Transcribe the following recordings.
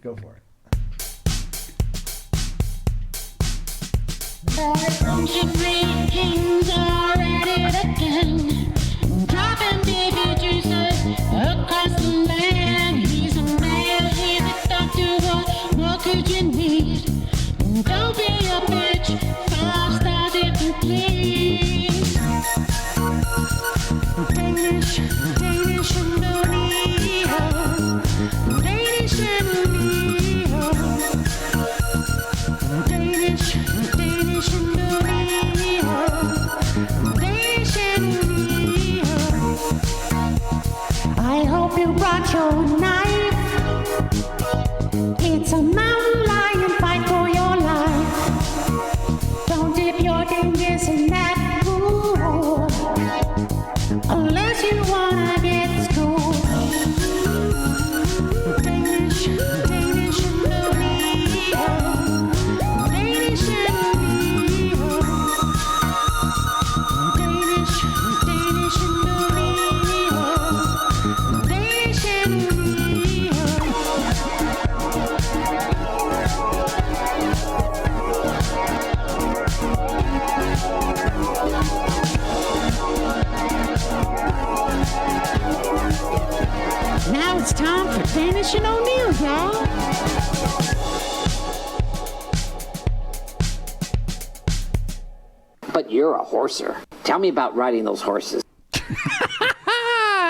Go for it. Kings are at it again, dropping baby juices across the land. He's a man, he's a doctor, what could you need? Don't be a bitch, 5 stars if you please. Danish and O'Neill, Danish and O'Neill, Danish and O'Neill, Danish and O'Neill. I hope you brought your knife. It's a mountain lion fight for your life. Don't dip your fingers in that pool unless you wanna get schooled. Danish and O'Neill, Danish and O'Neill, Danish and O'Neill, Danish and O'Neill. Now it's time for Danish and O'Neill, y'all. But you're a horser. Tell me about riding those horses.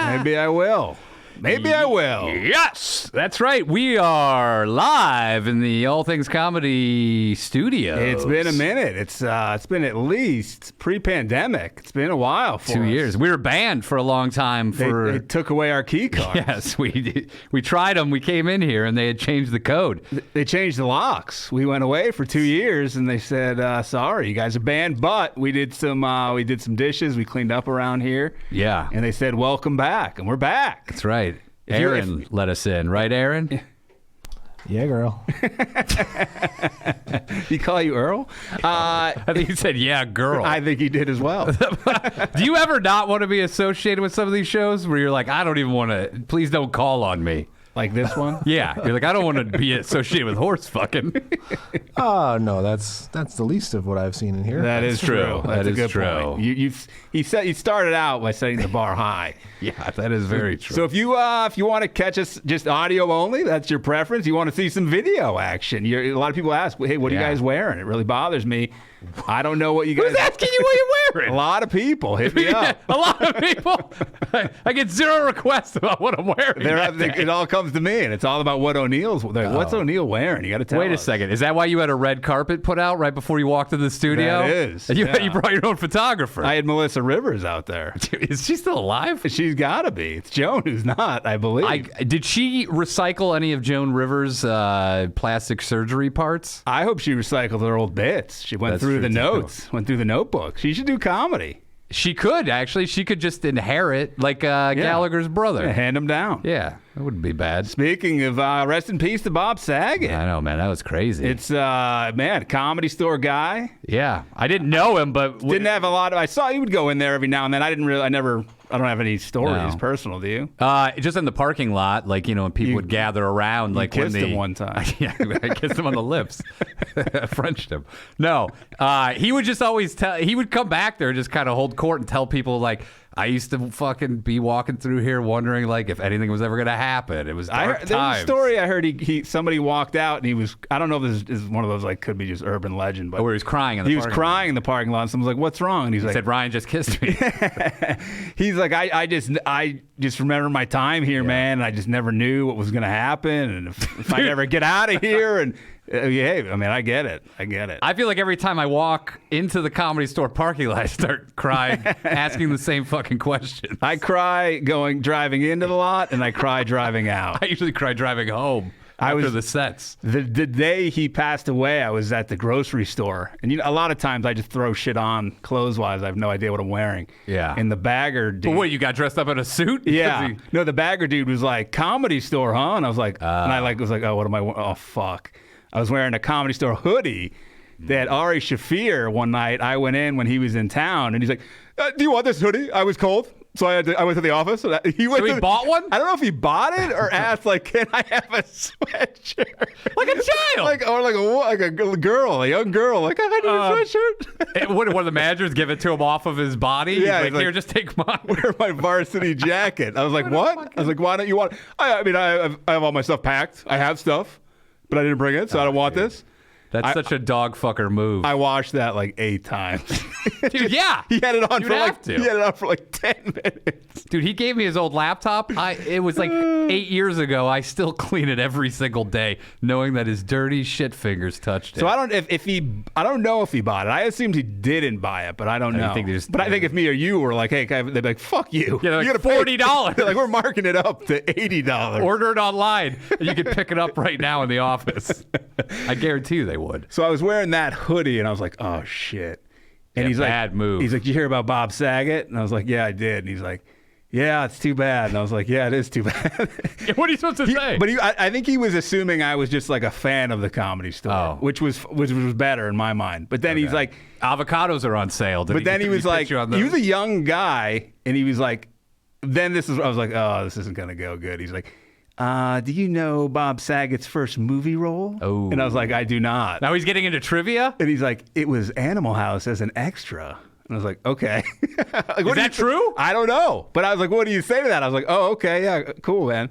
Maybe I will. Maybe I will. Yes, that's right. We are live in the All Things Comedy studio. It's been a minute. It's been at least pre-pandemic. It's been a while for 2 us. years. We were banned for a long time. They took away our key cards. Yes, we tried them. We came in here and they had changed the code. They changed the locks. We went away for 2 years, and they said, "Sorry, you guys are banned." But we did some dishes. We cleaned up around here. Yeah, and they said, "Welcome back," and we're back. that's right. Aaron let us in, right, Aaron? Yeah, girl. He call you Earl? I think he said, "Yeah, girl." I think he did as well. Do you ever not want to be associated with some of these shows where you're like, I don't even want to, please don't call on me? Like this one? Yeah. You're like, I don't want to be associated with horse fucking. Oh, no, that's the least of what I've seen in here. That is true. That's That a is good true. point. You started out by setting the bar high. Yeah, that is very true. So if you want to catch us just audio only, that's your preference. You want to see some video action. A lot of people ask, "Hey, what are you guys wearing?" It really bothers me. I don't know what you guys. Who's asking you what you're wearing? A lot of people hit me up. A lot of people. I get 0 requests about what I'm wearing. It all comes to me, and it's all about what O'Neill's. What's O'Neill wearing? You got to tell. Wait a us. second. Is that why you had a red carpet put out right before you walked to the studio? That is. And you yeah. brought your own photographer. I had Melissa Rivers out there. Is she still alive? She's got to be. It's Joan who's not, I believe. Did she recycle any of Joan Rivers' plastic surgery parts? I hope she recycled her old bits. She went That's through the true, too. notes, went through the notebook. She should do comedy. She could, actually. She could just inherit, like Gallagher's brother. Yeah, hand them down. Yeah, that wouldn't be bad. Speaking of rest in peace to Bob Saget. I know, man. That was crazy. It's, Comedy Store guy. Yeah. I didn't know him, but... Didn't have a lot of... I saw he would go in there every now and then. I don't have any stories personal, do you? Just in the parking lot, like, when people would gather around. Like kissed when him one time. Yeah, I kissed him on the lips. I Frenched him. No, he would just always he would come back there and just kind of hold court and tell people, like, I used to fucking be walking through here wondering, like, if anything was ever going to happen. It was dark times. There was a story I heard somebody walked out and he was, I don't know if this is one of those, like, could be just urban legend, but where he was crying in the he parking was crying in the parking lot and someone's like, "What's wrong?" And he's He like, said, "Ryan just kissed me." he's like, I just remember my time here, man, and I just never knew what was going to happen, and if I ever get out of here, and I mean, I get it. I feel like every time I walk into the Comedy Store parking lot, I start crying, asking the same fucking question. I cry driving into the lot, and I cry driving out. I usually cry driving home after the sets. The day he passed away, I was at the grocery store, and a lot of times I just throw shit on clothes-wise. I have no idea what I'm wearing. Yeah. And the bagger dude. But what, you got dressed up in a suit? Yeah. No, the bagger dude was like, "Comedy Store, huh?" And I was like, and I was like, "Oh, what am I? Oh, fuck." I was wearing a Comedy Store hoodie that Ari Shafir one night. I went in when he was in town, and he's like, "Do you want this hoodie? I was cold. So I went to the office. And he bought one? I don't know if he bought it or asked, like, can I have a sweatshirt? Like a child. Like a girl, a young girl. Like, I need a sweatshirt. Would one of the managers give it to him off of his body? Yeah, He's like, here, just take mine. Wear my varsity jacket. I was like, what? I was like, why don't you want it? I mean, I have all my stuff packed. I have stuff, but I didn't bring it, so I don't want this. That's such a dog fucker move. I watched that like 8 times. Dude, yeah. He had it on You'd have to. He had it on for like 10 minutes. Dude, he gave me his old laptop. It was like 8 years ago. I still clean it every single day, knowing that his dirty shit fingers touched it. So I don't know if he bought it. I assumed he didn't buy it, but I don't know. But I think if me or you were like, hey, they'd be like, fuck you. Yeah, you like gotta $40. They're like, we're marking it up to $80. Order it online. And you can pick it up right now in the office. I guarantee you they would. So I was wearing that hoodie, and I was like, oh, shit. And Yeah, he's like, bad move. He's like, you hear about Bob Saget? And I was like, yeah, I did. And he's like, yeah, it's too bad. And I was like, yeah, it is too bad. What are you supposed to say? But I think he was assuming I was just like a fan of the Comedy Store, which was better in my mind. But then he's like, avocados are on sale. But then he was like, he was a young guy, and he was like, I was like, oh, this isn't gonna go good. He's like, do you know Bob Saget's first movie role? Oh. And I was like, I do not. Now he's getting into trivia? And he's like, it was Animal House as an extra. And I was like, okay. Like, Is that true? I don't know. But I was like, what do you say to that? I was like, oh, okay, yeah, cool, man.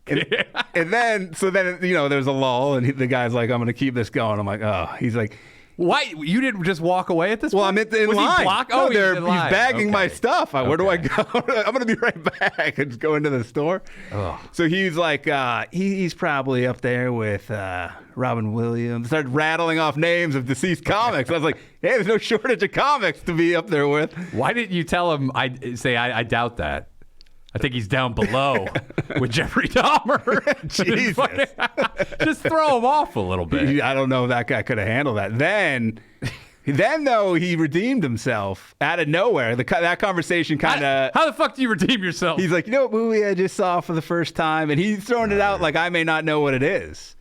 And then there's a lull, and the guy's like, I'm going to keep this going. I'm like, oh. He's like, why? You didn't just walk away at this well, point? I'm in Was line. he blocked? No, He's in he's line. bagging my Okay. stuff. Where do I go? I'm going to be right back and just go into the store. Ugh. So he's like, he's probably up there with Robin Williams. Started rattling off names of deceased comics. I was like, hey, there's no shortage of comics to be up there with. Why didn't you tell him? I doubt that. I think he's down below with Jeffrey Dahmer. Jesus. Just throw him off a little bit. I don't know if that guy could have handled that. Then though, he redeemed himself out of nowhere. That conversation kind of... How the fuck do you redeem yourself? He's like, you know what movie I just saw for the first time? And he's throwing it out like I may not know what it is.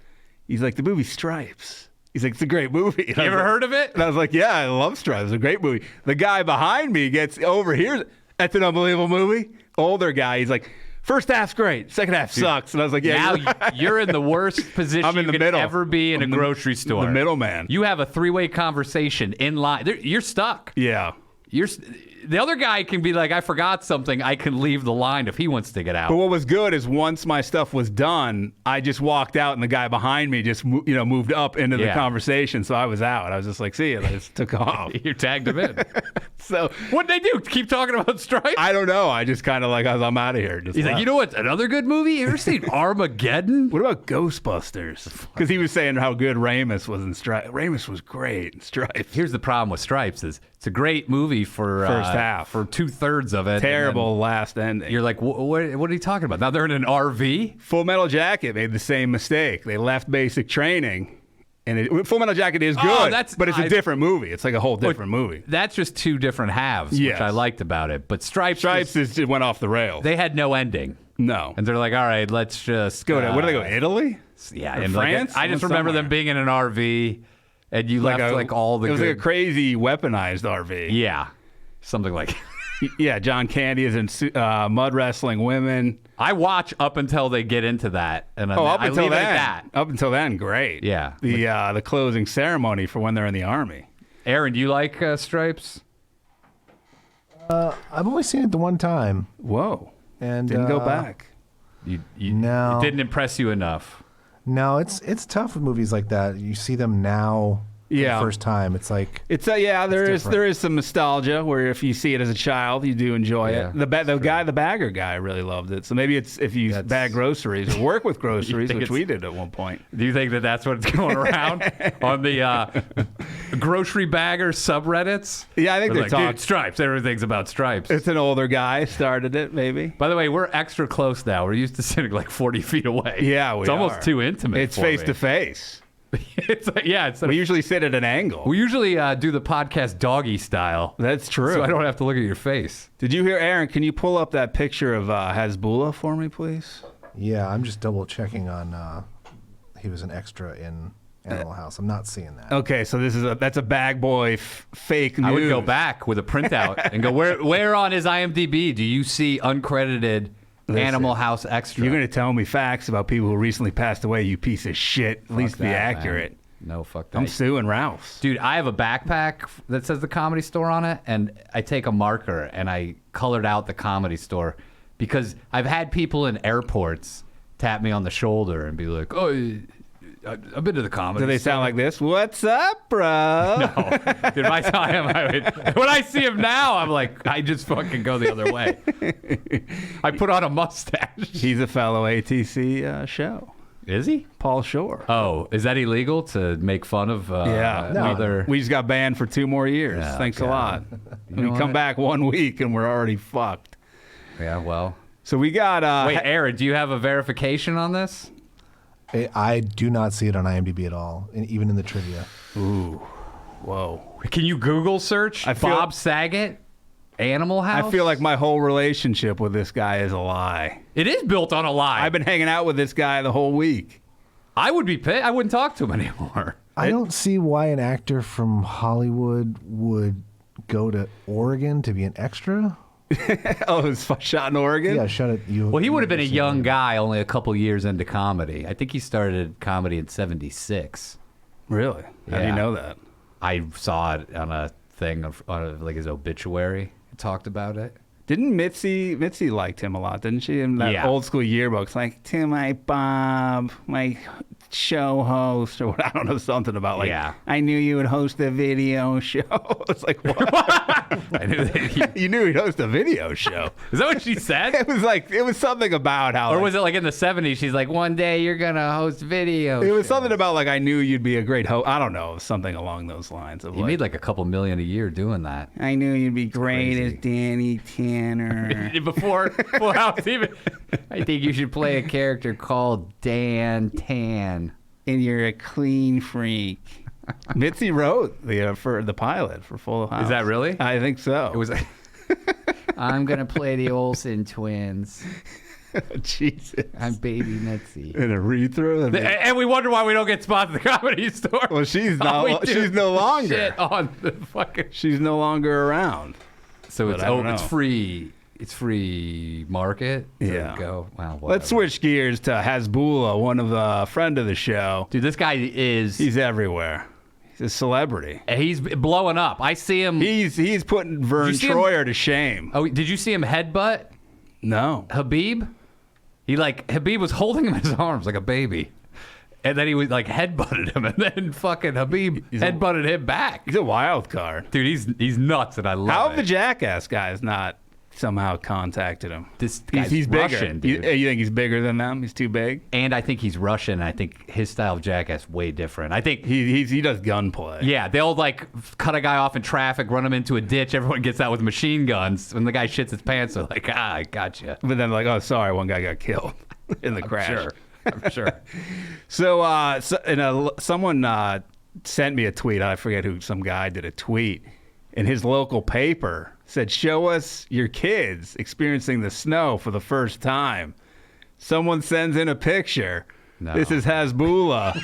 He's like, the movie Stripes. He's like, it's a great movie. You ever heard of it? And I was like, yeah, I love Stripes. It's a great movie. The guy behind me gets over here. That's an unbelievable movie. Older guy. He's like, first half's great. Second half sucks. And I was like, yeah. Now you're in the worst position I'm in the you could middle. ever be in a grocery store. The middleman. You have a 3-way conversation in line. You're stuck. Yeah. The other guy can be like, I forgot something. I can leave the line if he wants to get out. But what was good is once my stuff was done, I just walked out, and the guy behind me just moved up into the conversation. So I was out. I was just like, see you. I just took off. You tagged him in. So what'd they do? Keep talking about Stripes? I don't know. I just kind of like, I'm out of here. He's like, you know what? Another good movie? You ever seen Armageddon? What about Ghostbusters? Because he was saying how good Ramis was in Stripes. Ramis was great in Stripes. Here's the problem with Stripes is it's a great movie for First half. for 2/3 of it. Terrible last ending. You're like, what are you talking about? Now they're in an RV? Full Metal Jacket made the same mistake. They left basic training. And Full Metal Jacket is good, but it's a different movie. It's like a whole different movie. That's just two different halves, Yes. which I liked about it. But Stripes just went off the rails. they had no ending. No. And they're like, all right, let's just Go to, where do they go, Italy? Yeah, Or and France? I just Somewhere. remember them being in an RV, and you left all the It was good... like a crazy weaponized RV. Yeah, something like... Yeah, John Candy is in mud wrestling women. I watch up until they get into that, and then Up I until leave it then, at that. Up until then, great. Yeah. The closing ceremony for when they're in the army. Aaron, do you like Stripes? I've only seen it the one time. Whoa. And Didn't go back. No. It didn't impress you enough. No, it's tough with movies like that. You see them now for Yeah. the first time. It's like It's there different. is some nostalgia where if you see it as a child, you do enjoy Yeah, it. The bagger guy really loved it. So maybe it's if you bag groceries or work with groceries, think which it's- we did at one point. Do you think that that's what's going around on the grocery bagger subreddits? Yeah, I think They're they're like, talking. dude, Stripes. Everything's about Stripes. It's an older guy started it, maybe. By the way, we're extra close now. We're used to sitting like 40 feet away. Yeah, it's almost too intimate. It's for face me. to face. It's like, yeah, it's We usually sit at an angle. we usually do the podcast doggy style. That's true. So I don't have to look at your face. Did you hear, Aaron? Can you pull up that picture of Hasbullah for me, please? yeah. I'm just double checking on. He was an extra in Animal House. I'm not seeing that. Okay, so that's a bag boy fake news. I would go back with a printout and go, where on his IMDb do you see uncredited Animal House extra? You're going to tell me facts about people who recently passed away, you piece of shit. At least be that, accurate. man. No, fuck that. I'm suing Ralph's. Dude, I have a backpack that says the Comedy Store on it, and I take a marker and I colored out the Comedy Store because I've had people in airports tap me on the shoulder and be like, "Oh, I've been to the Comedy Store." Do they sound like this? What's up, bro? No. Dude, if I saw him, when I see him now, I'm like, I just fucking go the other way. I put on a mustache. He's a fellow ATC show. Is he? Paul Shore. Oh, is that illegal to make fun of other? We just got banned for 2 more years. Yeah, Thanks a God. lot. know We come what? back 1 week and we're already fucked. Yeah, well. So we got. Wait, Aaron, do you have a verification on this? I do not see it on IMDb at all, and even in the trivia. Ooh. Whoa. Can you Google search Bob Saget Animal House? I feel like my whole relationship with this guy is a lie. it is built on a lie. I've been hanging out with this guy the whole week. I would be pissed. I wouldn't talk to him anymore. I don't see why an actor from Hollywood would go to Oregon to be an extra. Oh, it's shot in Oregon? Yeah, shut it. Well, he would have been a young guy, only a couple years into comedy. I think he started comedy in '76. Really? How do you Yeah. know that? I saw it on a thing on like his obituary. It talked about it. Didn't Mitzi liked him a lot, didn't she? In that Yeah. old school yearbooks, like, to my Bob, my show host, or what, I don't know, something about like, Yeah. I knew you would host a video show. It's like, what? I knew that You knew he'd host a video show. Is that what she said? It was something about how. Or like, was it like in the '70s? She's like, one day you're gonna host video. it was shows." something about like, I knew you'd be a great host. I don't know, something along those lines. Of He made like a couple million a year doing that. I knew you'd be great crazy. as Danny Tanner. Before Full House even. I think you should play a character called Dan Tan. And you're a clean freak. Mitzi wrote for the pilot for Full House. Is that really? I think so. It was. I'm gonna play the Olsen twins. Jesus. I'm Baby Mitzi. In a read-through. And we wonder why we don't get spots at the Comedy Store. Well, she's All we not. do She's no is longer. shit on the fucking. She's no longer around. So But it's I don't it's know. free. It's free market. to Yeah. Go. Well, Let's whatever. switch gears to Hasbulla, one of the friend of the show. Dude, this guy is. He's everywhere. He's a celebrity. He's blowing up. I see him. He's putting Vern Did you see him- Troyer to shame. Oh, did you see him headbutt No. Habib? Habib was holding him in his arms like a baby. And then he was like headbutted him, and then fucking Habib headbutted him back. He's a wild card. Dude, he's nuts, and I love How it. have the Jackass guys not somehow contacted him? This guy's He's bigger. Russian, dude. You think he's bigger than them? He's too big? And I think he's Russian. I think his style of Jackass way different. I think, He does gunplay. yeah, they'll like cut a guy off in traffic, run him into a ditch. Everyone gets out with machine guns. When the guy shits his pants, they're like, I gotcha. But then like, oh, sorry, one guy got killed in the crash. Sure. I'm sure. So, someone sent me a tweet. I forget who. Some guy did a tweet, and his local paper said, "Show us your kids experiencing the snow for the first time." Someone sends in a picture. No. This is Hasbulla,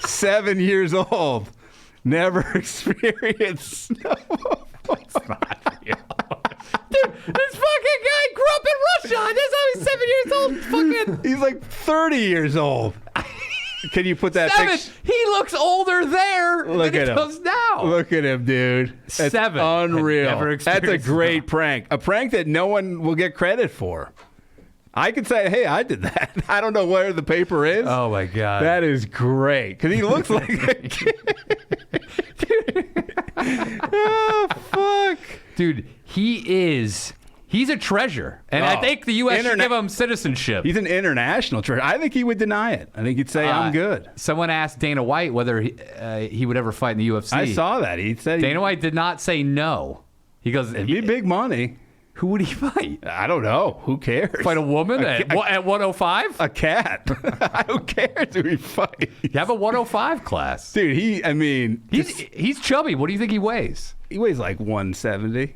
7 years old, never experienced snow. It's not real. Dude, this fucking guy grew up in Russia. That's how he's 7 years old. Fucking He's like 30 years old. Can you put that 7. picture? He looks older there Look than at he him. does now. Look at him, dude. That's 7. unreal. Had never That's a experienced great that. prank. A prank that no one will get credit for. I could say, hey, I did that. I don't know where the paper is. Oh my god. That is great. Because he looks like a kid. Oh, fuck. Dude, he's a treasure. And I Oh, think the U.S. should internet- give him citizenship. He's an international treasure. I think he would deny it. I think he'd say, I'm good. Someone asked Dana White whether he would ever fight in the UFC. I saw that. He said Dana White did not say no. He goes, it'd be big money. who would he fight? I don't know. Who cares? Fight a woman at 105? A cat. Who cares who he fight? You have a 105 class. Dude, He's chubby. What do you think he weighs? he weighs like 170.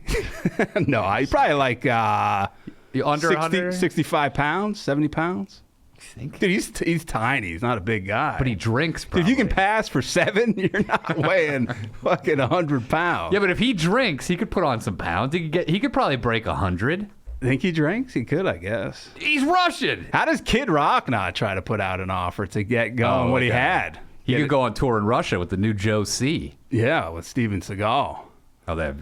No, he probably like You under 60, 100? 65 pounds, 70 pounds. think? Dude, he's tiny. He's not a big guy. But he drinks, Dude, if you can probably. pass for 7, you're not weighing fucking 100 pounds. Yeah, but if he drinks, he could put on some pounds. He could probably break 100. Think he drinks? He could, I guess. He's Russian. How does Kid Rock not try to put out an offer to get going what he had? He could go on tour in Russia with the new Joe C. Yeah, with Steven Seagal.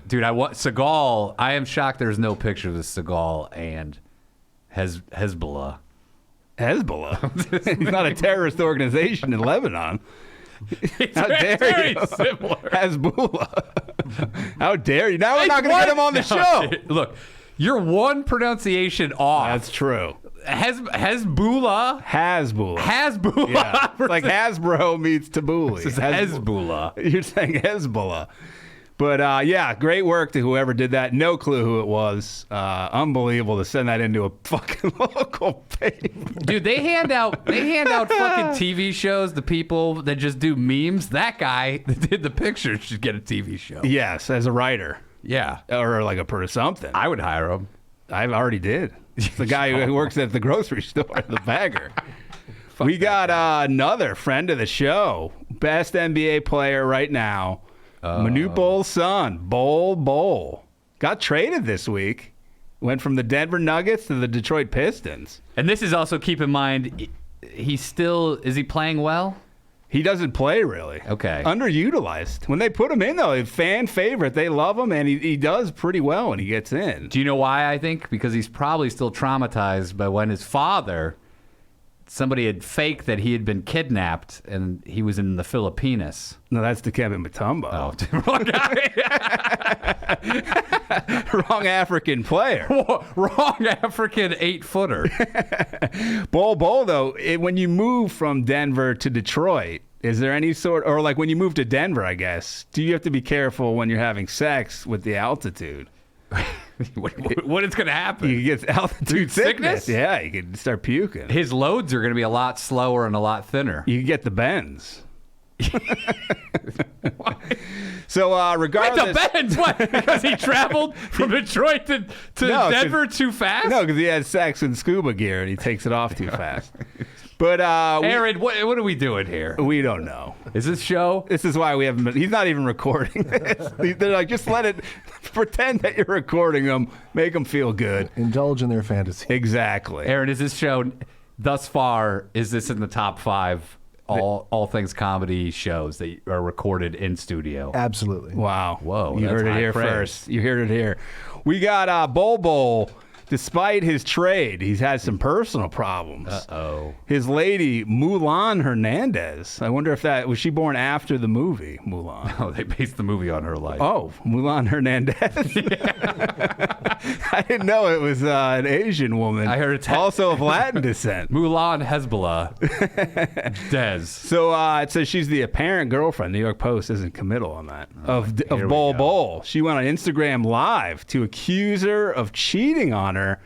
Dude, I want Seagal. I am shocked there's no pictures of Seagal and Hezbollah. Hezbollah? He's not a terrorist organization in Lebanon. How dare very you? similar. Hezbollah. How dare you? Now we're not going to get him on the show. Look, you're one pronunciation off. That's true. Hezbollah. Hasbullah. Yeah. It's like Hasbro meets Tabbouleh. This is Hezbollah. You're saying Hezbollah. But, yeah, great work to whoever did that. No clue who it was. Unbelievable to send that into a fucking local paper. Dude, they hand out fucking TV shows to people that just do memes. That guy that did the pictures should get a TV show. Yes, as a writer. Yeah. Or like a something. I would hire him. I already did. It's the guy who works at the grocery store, the bagger. We got another friend of the show, best NBA player right now, Manute Bol's son, Bol. Got traded this week. Went from the Denver Nuggets to the Detroit Pistons. And this is also, keep in mind, is he playing well? He doesn't play really. Okay. Underutilized. When they put him in, though, a fan favorite. They love him, and he does pretty well when he gets in. Do you know why, I think? Because he's probably still traumatized by when his father, somebody had faked that he had been kidnapped, and he was in the Philippines. No, that's Dikembe Mutombo. Oh, wrong guy. Wrong African player. Wrong African 8-footer. Bol, though, when you move from Denver to Detroit, is there any sort, or like when you move to Denver, I guess, do you have to be careful when you're having sex with the altitude? What is going to happen? You get altitude sickness. Sickness? Yeah, you could start puking. His loads are going to be a lot slower and a lot thinner. You could get the bends. So regardless, Wait, the Benz? What? Because he traveled from Detroit to No, Denver too fast? No, because he has sex in scuba gear and he takes it off too fast. But Aaron, what are we doing here? we don't know. Is this show? This is why we haven't been. He's not even recording this. They're like, just let it. Pretend that you're recording them. Make them feel good. Indulge in their fantasy. Exactly. Aaron, is this show thus far? Is this in the top 5 all things comedy shows that are recorded in studio? Absolutely. Wow. Whoa, You that's heard it high here praise. first. You heard it here. We got Bol. Despite his trade, he's had some personal problems. Uh-oh. His lady, Mulan Hernandez. I wonder if was she born after the movie, Mulan? Oh, they based the movie on her life. Oh, Mulan Hernandez. I didn't know it was an Asian woman. I heard it's also of Latin descent. Mulan Hezbollah. Dez. So it says she's the apparent girlfriend. New York Post isn't committal on that. Of here we Bol go. Bol. She went on Instagram Live to accuse her of cheating on her,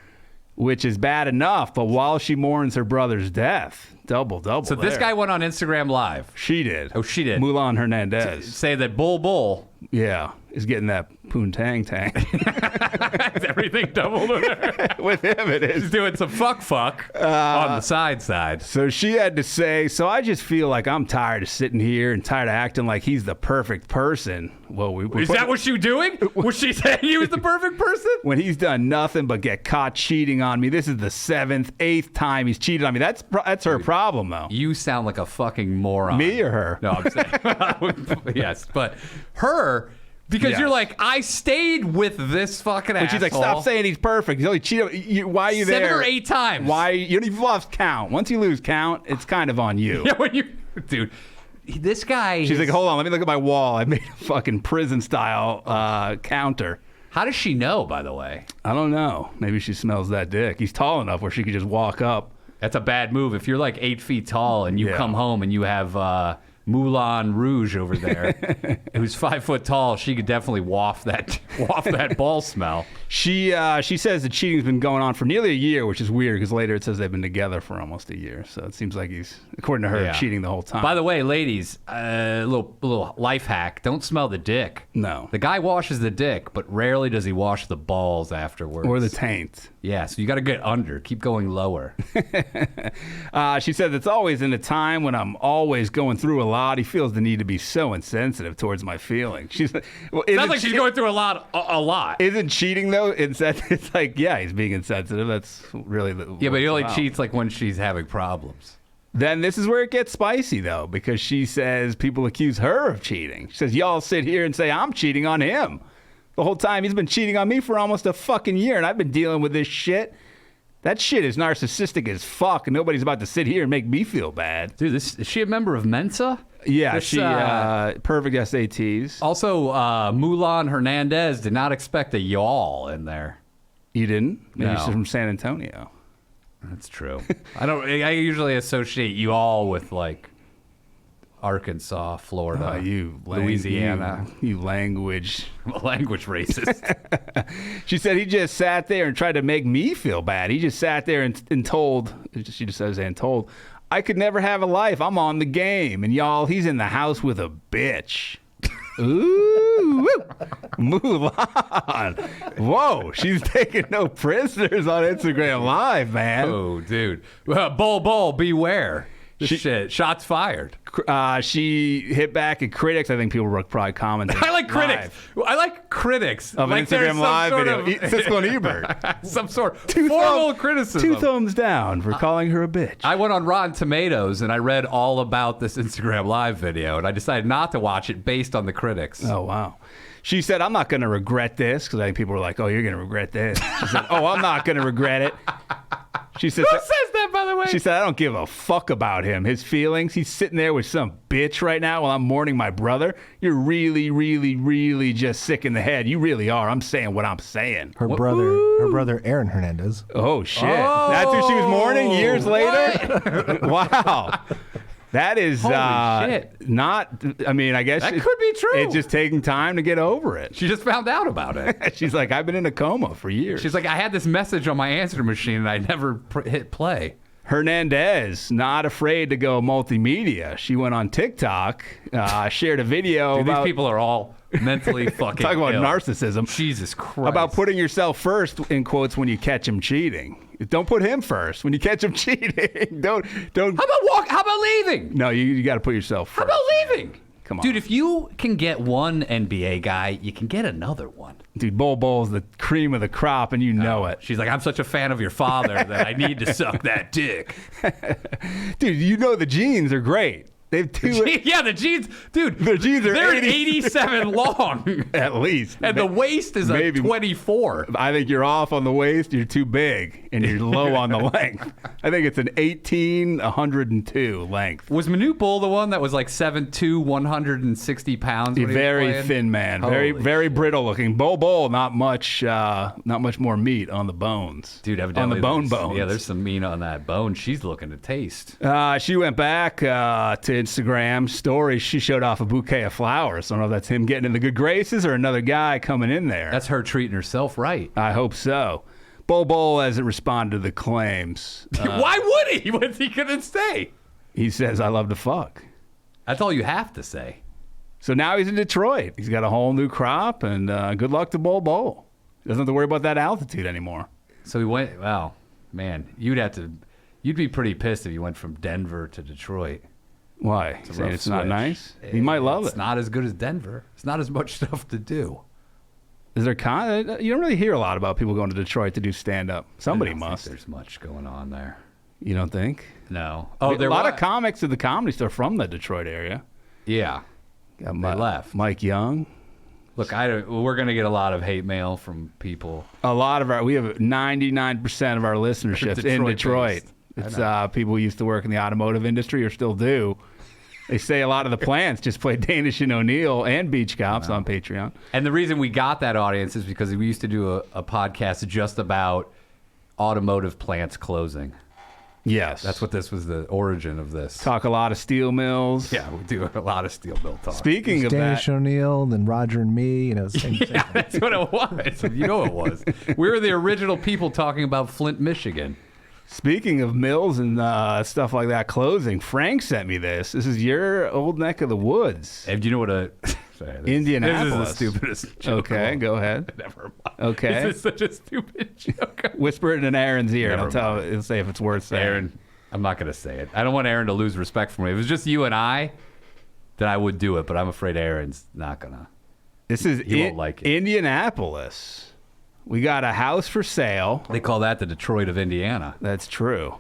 which is bad enough. But while she mourns her brother's death, double. So this there. guy went on Instagram Live. She did. Oh, she did. Mulan Hernandez. Say that Bull Yeah, is getting that poontang tang. is everything doubled with her. With him, it is. He's doing some fuck on the side. So she had to say, so I just feel like I'm tired of sitting here and tired of acting like he's the perfect person. Well, Is that what she was doing? Was she saying he was the perfect person? when he's done nothing but get caught cheating on me? This is the 7th, 8th time he's cheated on me. That's her problem, though. You sound like a fucking moron. Me or her? No, I'm saying yes, but her, because Yes. you're like, I stayed with this fucking And she's like, stop saying he's perfect. He's only cheated. Why are you 7 there? or 8 times. Why? You've lost count. Once you lose count, it's kind of on you. Yeah, dude, this guy. She's like, hold on, let me look at my wall. I made a fucking prison-style counter. How does she know, by the way? I don't know. Maybe she smells that dick. He's tall enough where she could just walk up. That's a bad move. If you're like 8 feet tall and you Yeah. come home and you have Moulin Rouge over there, who's 5 foot tall, she could definitely waft that ball smell. She says the cheating's been going on for nearly a year, which is weird because later it says they've been together for almost a year. So it seems like he's, according to her, cheating the whole time. By the way, ladies, little life hack: don't smell the dick. No. The guy washes the dick, but rarely does he wash the balls afterwards. Or the taint. Yeah, so you got to get under. Keep going lower. She said it's always in a time when I'm always going through a lot. He feels the need to be so insensitive towards my feelings. She's well, Sounds like she's going through a lot. Isn't cheating though? It's like, yeah, he's being insensitive. That's really the Yeah, but he only cheats like when she's having problems. Then this is where it gets spicy though, because she says people accuse her of cheating. She says y'all sit here and say I'm cheating on him. The whole time he's been cheating on me for almost a fucking year, and I've been dealing with this shit. That shit is narcissistic as fuck, and nobody's about to sit here and make me feel bad. Dude, is she a member of Mensa? Yeah, she perfect SATs. Also, Mulan Hernandez did not expect a y'all in there. You didn't? Maybe No. she's from San Antonio. That's true. I usually associate you all with like Arkansas, Florida, Louisiana. You language. Language racist. She said he just sat there and tried to make me feel bad. He just sat there and told, she just says, and told, I could never have a life. I'm on the game. And y'all, he's in the house with a bitch. Ooh, Mulan. Whoa, she's taking no prisoners on Instagram Live, man. Oh, dude. Bull, beware. Shit, shots fired. She hit back at critics. I think people were probably commenting. I like critics. I like critics of like an Instagram Live video. Siskel and Ebert. Some sort of formal criticism. 2 thumbs down for calling her a bitch. I went on Rotten Tomatoes and I read all about this Instagram Live video, and I decided not to watch it based on the critics. Oh, wow. She said, I'm not going to regret this, because I think people were like, oh, you're going to regret this. She said, oh, I'm not going to regret it. She said, Who says that, by the way? She said, I don't give a fuck about him, his feelings. He's sitting there with some bitch right now while I'm mourning my brother. You're really, really, really just sick in the head. You really are. I'm saying what I'm saying. Her brother, Aaron Hernandez. Oh, shit. That's who she was mourning years later? Wow. That is shit. Not, I mean, I guess that could be true. It's just taking time to get over it. She just found out about it. She's like, I've been in a coma for years. She's like, I had this message on my answer machine and I never hit play. Hernandez, not afraid to go multimedia. She went on TikTok, shared a video Dude, about... these people are all mentally fucking talk about ill. narcissism. Jesus Christ. About putting yourself first, in quotes, when you catch him cheating. Don't put him first when you catch him cheating. Don't. How about leaving? No, you got to put yourself first. How about leaving? Come on. Dude, if you can get one NBA guy, you can get another one. Dude, Bull's the cream of the crop, and you know it. She's like, I'm such a fan of your father that I need to suck that dick. Dude, you know the jeans are great. They have two. Yeah, the jeans, dude. The jeans are they're 87 long. At least. And the waist is a 24. I think you're off on the waist. You're too big, and you're low on the length. I think it's an 18, 102 length. Was Manute Bull the one that was like 7'2", 160 pounds? When Very thin man. Very, very brittle looking. Bull, not much more meat on the bones. Dude, evidently on the bones. Yeah, there's some meat on that bone. She's looking to taste. She went back to Instagram stories. She showed off a bouquet of flowers. I don't know if that's him getting in the good graces or another guy coming in there. That's her treating herself right. I hope so. Bull hasn't responded to the claims. Why would he? What's he going to say? He says, I love to fuck. That's all you have to say. So now he's in Detroit. He's got a whole new crop, and good luck to Bull. He doesn't have to worry about that altitude anymore. So he went, wow, man, you'd be pretty pissed if you went from Denver to Detroit. Why? Saying it's not nice? He might love it. It's not as good as Denver. It's not as much stuff to do. Is there you don't really hear a lot about people going to Detroit to do stand-up. Somebody must. There's much going on there. You don't think? No. Oh, there are a lot of comics at the Comedy Store from the Detroit area. Yeah. Got they left. Mike Young. Look, we're going to get a lot of hate mail from people. We have 99% of our listenership in Detroit. It's people who used to work in the automotive industry or still do. They say a lot of the plants just play Danish and O'Neill and Beach Cops on Patreon. And the reason we got that audience is because we used to do a podcast just about automotive plants closing. Yes. That's what this was, the origin of this. Talk a lot of steel mills. Yeah, we do a lot of steel mill talk. Speaking of Danish that, O'Neill, then Roger and me. Same Yeah, that's what it was. You know it was. We were the original people talking about Flint, Michigan. speaking of mills and stuff like that closing, Frank sent me this. This is your old neck of the woods. And do you know what a... Sorry, Indianapolis. This is the stupidest joke. Okay, go ahead. Never mind. Okay. This is such a stupid joke. Whisper it in Aaron's ear, and Never he'll say if it's worth saying. Aaron, I'm not going to say it. I don't want Aaron to lose respect for me. If it was just you and I, then I would do it, but I'm afraid Aaron's not going to. This is He won't like it. Indianapolis. We got a house for sale. They call that the Detroit of Indiana. That's true.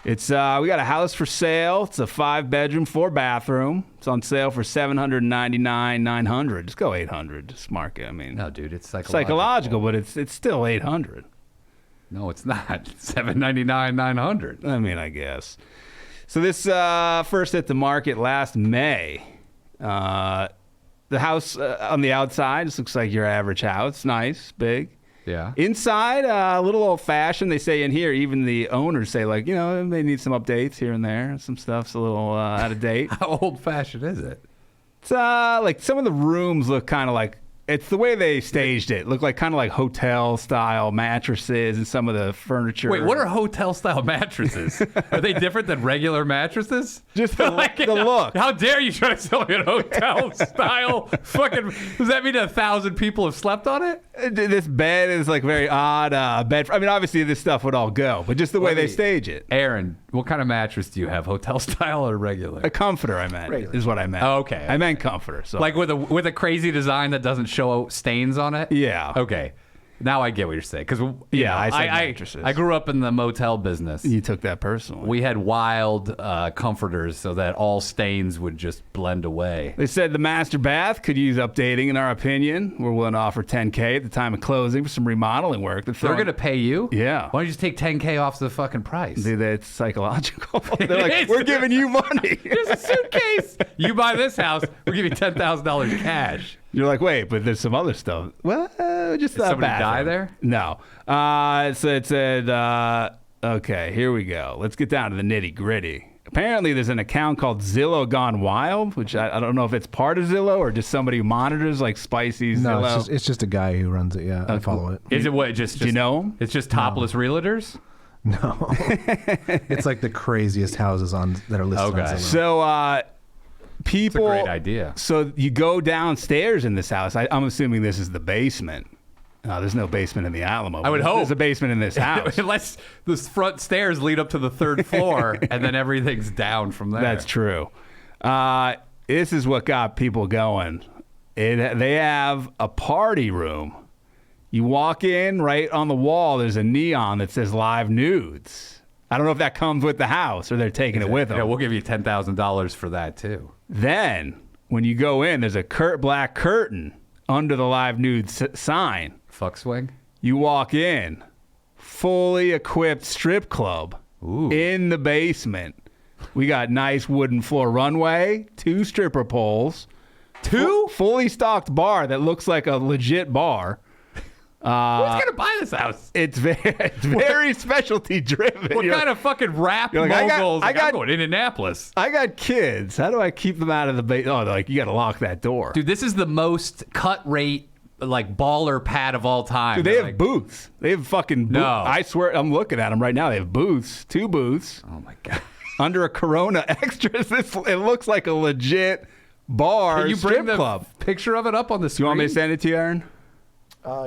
It's we got a house for sale. It's a 5-bedroom, 4-bathroom. It's on sale for $799,900. Just go $800. Just mark it. I mean, No, dude, it's psychological, but it's still $800. No, it's not. It's $799,900. I mean, I guess. So this first hit the market last May. The house on the outside just looks like your average house. Nice, big. Yeah. Inside, a little old-fashioned. They say in here, even the owners say, like, they need some updates here and there. Some stuff's a little out of date. How old-fashioned is it? It's like some of the rooms look kind of like, it's the way they staged it. Look like kind of like hotel-style mattresses and some of the furniture. Wait, what are hotel-style mattresses? Are they different than regular mattresses? Just the look. How dare you try to sell me a hotel-style fucking... Does that mean 1,000 people have slept on it? This bed is like very odd bed. I mean, obviously this stuff would all go, but just the way they stage it. Aaron, what kind of mattress do you have? Hotel-style or regular? A comforter, I meant, is what I meant. Oh, okay. I meant comforter. So. Like with a crazy design that doesn't show stains on it? Yeah. Okay. Now I get what you're saying. Because I said mattresses. I grew up in the motel business. You took that personally. We had wild comforters so that all stains would just blend away. They said the master bath could use updating, in our opinion. We're willing to offer $10K at the time of closing for some remodeling work. They're going to pay you? Yeah. Why don't you just take $10K off the fucking price? Dude, it's psychological. They're like, we're giving you money. Here's a suitcase. You buy this house, we'll give you $10,000 cash. You're like, wait, but there's some other stuff. Well, just Did somebody die there? No. So it said, okay, here we go. Let's get down to the nitty gritty. Apparently, there's an account called Zillow Gone Wild, which I don't know if it's part of Zillow or just somebody who monitors like Spicy Zillow. No, it's just a guy who runs it. Yeah, I follow it. Is it what? Just Do you know him? It's just topless realtors? No, it's like the craziest houses that are listed on Okay. Zillow. So people. That's a great idea. So you go downstairs in this house. I'm assuming this is the basement. There's no basement in the Alamo. I would hope. There's a basement in this house. Unless the front stairs lead up to the third floor and then everything's down from there. That's true. This is what got people going. They have a party room. You walk in, right on the wall, there's a neon that says live nudes. I don't know if that comes with the house or they're taking it with them. Yeah, we'll give you $10,000 for that too. Then, when you go in, there's a black curtain under the live nudes sign. Fuck swing? You walk in, fully equipped strip club in the basement. We got nice wooden floor runway, 2 stripper poles, 2 fully stocked bar that looks like a legit bar. Who's gonna buy this house? It's very specialty driven. What kind of fucking rap like, moguls? I got I'm going to Indianapolis. I got kids. How do I keep them out of the basement? Oh, they're like, you got to lock that door. Dude, this is the most cut rate, like, baller pad of all time. Dude, they have booths. They have fucking booths. No. I swear, I'm looking at them right now. They have booths, 2 booths. Oh, my God. Under a Corona Extras. It looks like a legit bar Can you strip bring the club. picture of it up on the screen? You want me to send it to you, Aaron?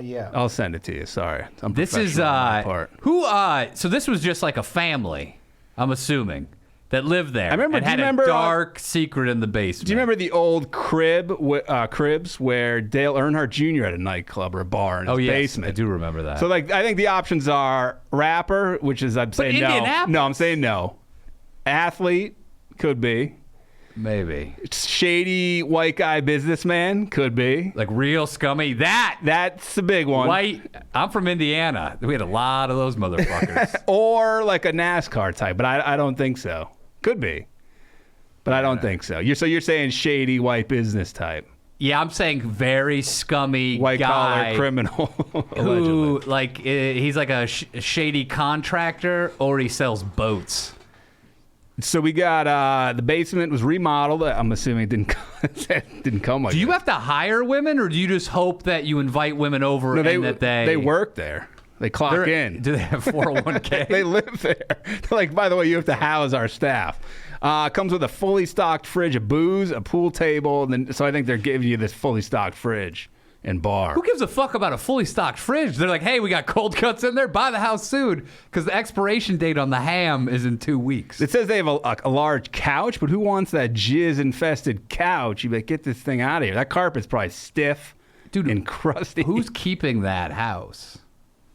Yeah. I'll send it to you. Sorry. I'm This is, professional on my part. who, so this was just like a family, I'm assuming, that lived there. remember- and do you had remember, a dark secret in the basement. Do you remember the old cribs where Dale Earnhardt Jr. had a nightclub or a bar in his basement? I do remember that. So, like, I think the options are rapper, which is I'm saying no. Indianapolis. No, I'm saying no. Athlete, could be. Maybe. Shady white guy businessman, could be. Like real scummy. That's a big one. White. I'm from Indiana. We had a lot of those motherfuckers. Or like a NASCAR type, but I don't think so. Could be. But I don't think so. You're saying shady white business type. Yeah, I'm saying very scummy White guy collar criminal. who, like, he's like a shady contractor, or he sells boats. So we got the basement was remodeled. I'm assuming it didn't come like Do you that. have to hire women, or do you just hope that you invite women over No, and that they work there. They clock in. Do they have 401k? They live there. They're like, by the way, you have to house our staff. Comes with a fully stocked fridge of booze, a pool table, and then so I think they're giving you this fully stocked fridge and bar. Who gives a fuck about a fully stocked fridge? They're like, hey, we got cold cuts in there. Buy the house soon, because the expiration date on the ham is in 2 weeks. It says they have a large couch, but who wants that jizz-infested couch? You like, get this thing out of here. That carpet's probably stiff, Dude, and crusty. Who's keeping that house?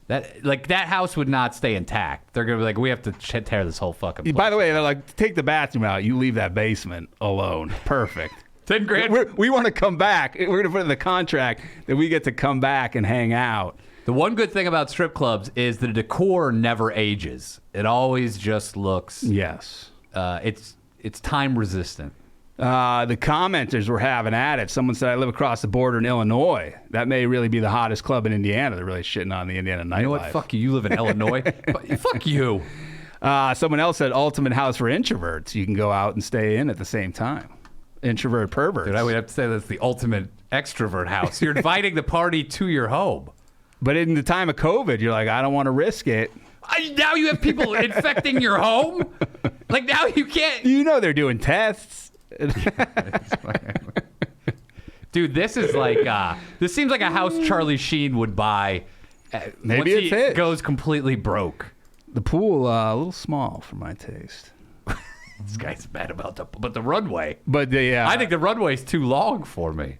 That house would not stay intact. They're gonna be like, we have to tear this whole fucking place. By the way, they're like, take the bathroom out. You leave that basement alone. Perfect. 10 grand. We want to come back. We're going to put in the contract that we get to come back and hang out. The one good thing about strip clubs is the decor never ages. It always just looks. Yes. It's time resistant. The commenters were having at it. Someone said, I live across the border in Illinois. That may really be the hottest club in Indiana. They're really shitting on the Indiana nightlife. You know what? Fuck you. You live in Illinois. Fuck you. Someone else said, ultimate house for introverts. You can go out and stay in at the same time. Introvert perverts. Dude, I would have to say that's the ultimate extrovert house. You're inviting the party to your home. But in the time of COVID, you're like, I don't want to risk it. Now you have people infecting your home? Like, now you can't. You know they're doing tests. Dude, this is like this seems like a house Charlie Sheen would buy. Maybe once it's he his. goes completely broke. The pool, a little small for my taste. This guy's mad about the runway. But I think the runway's too long for me.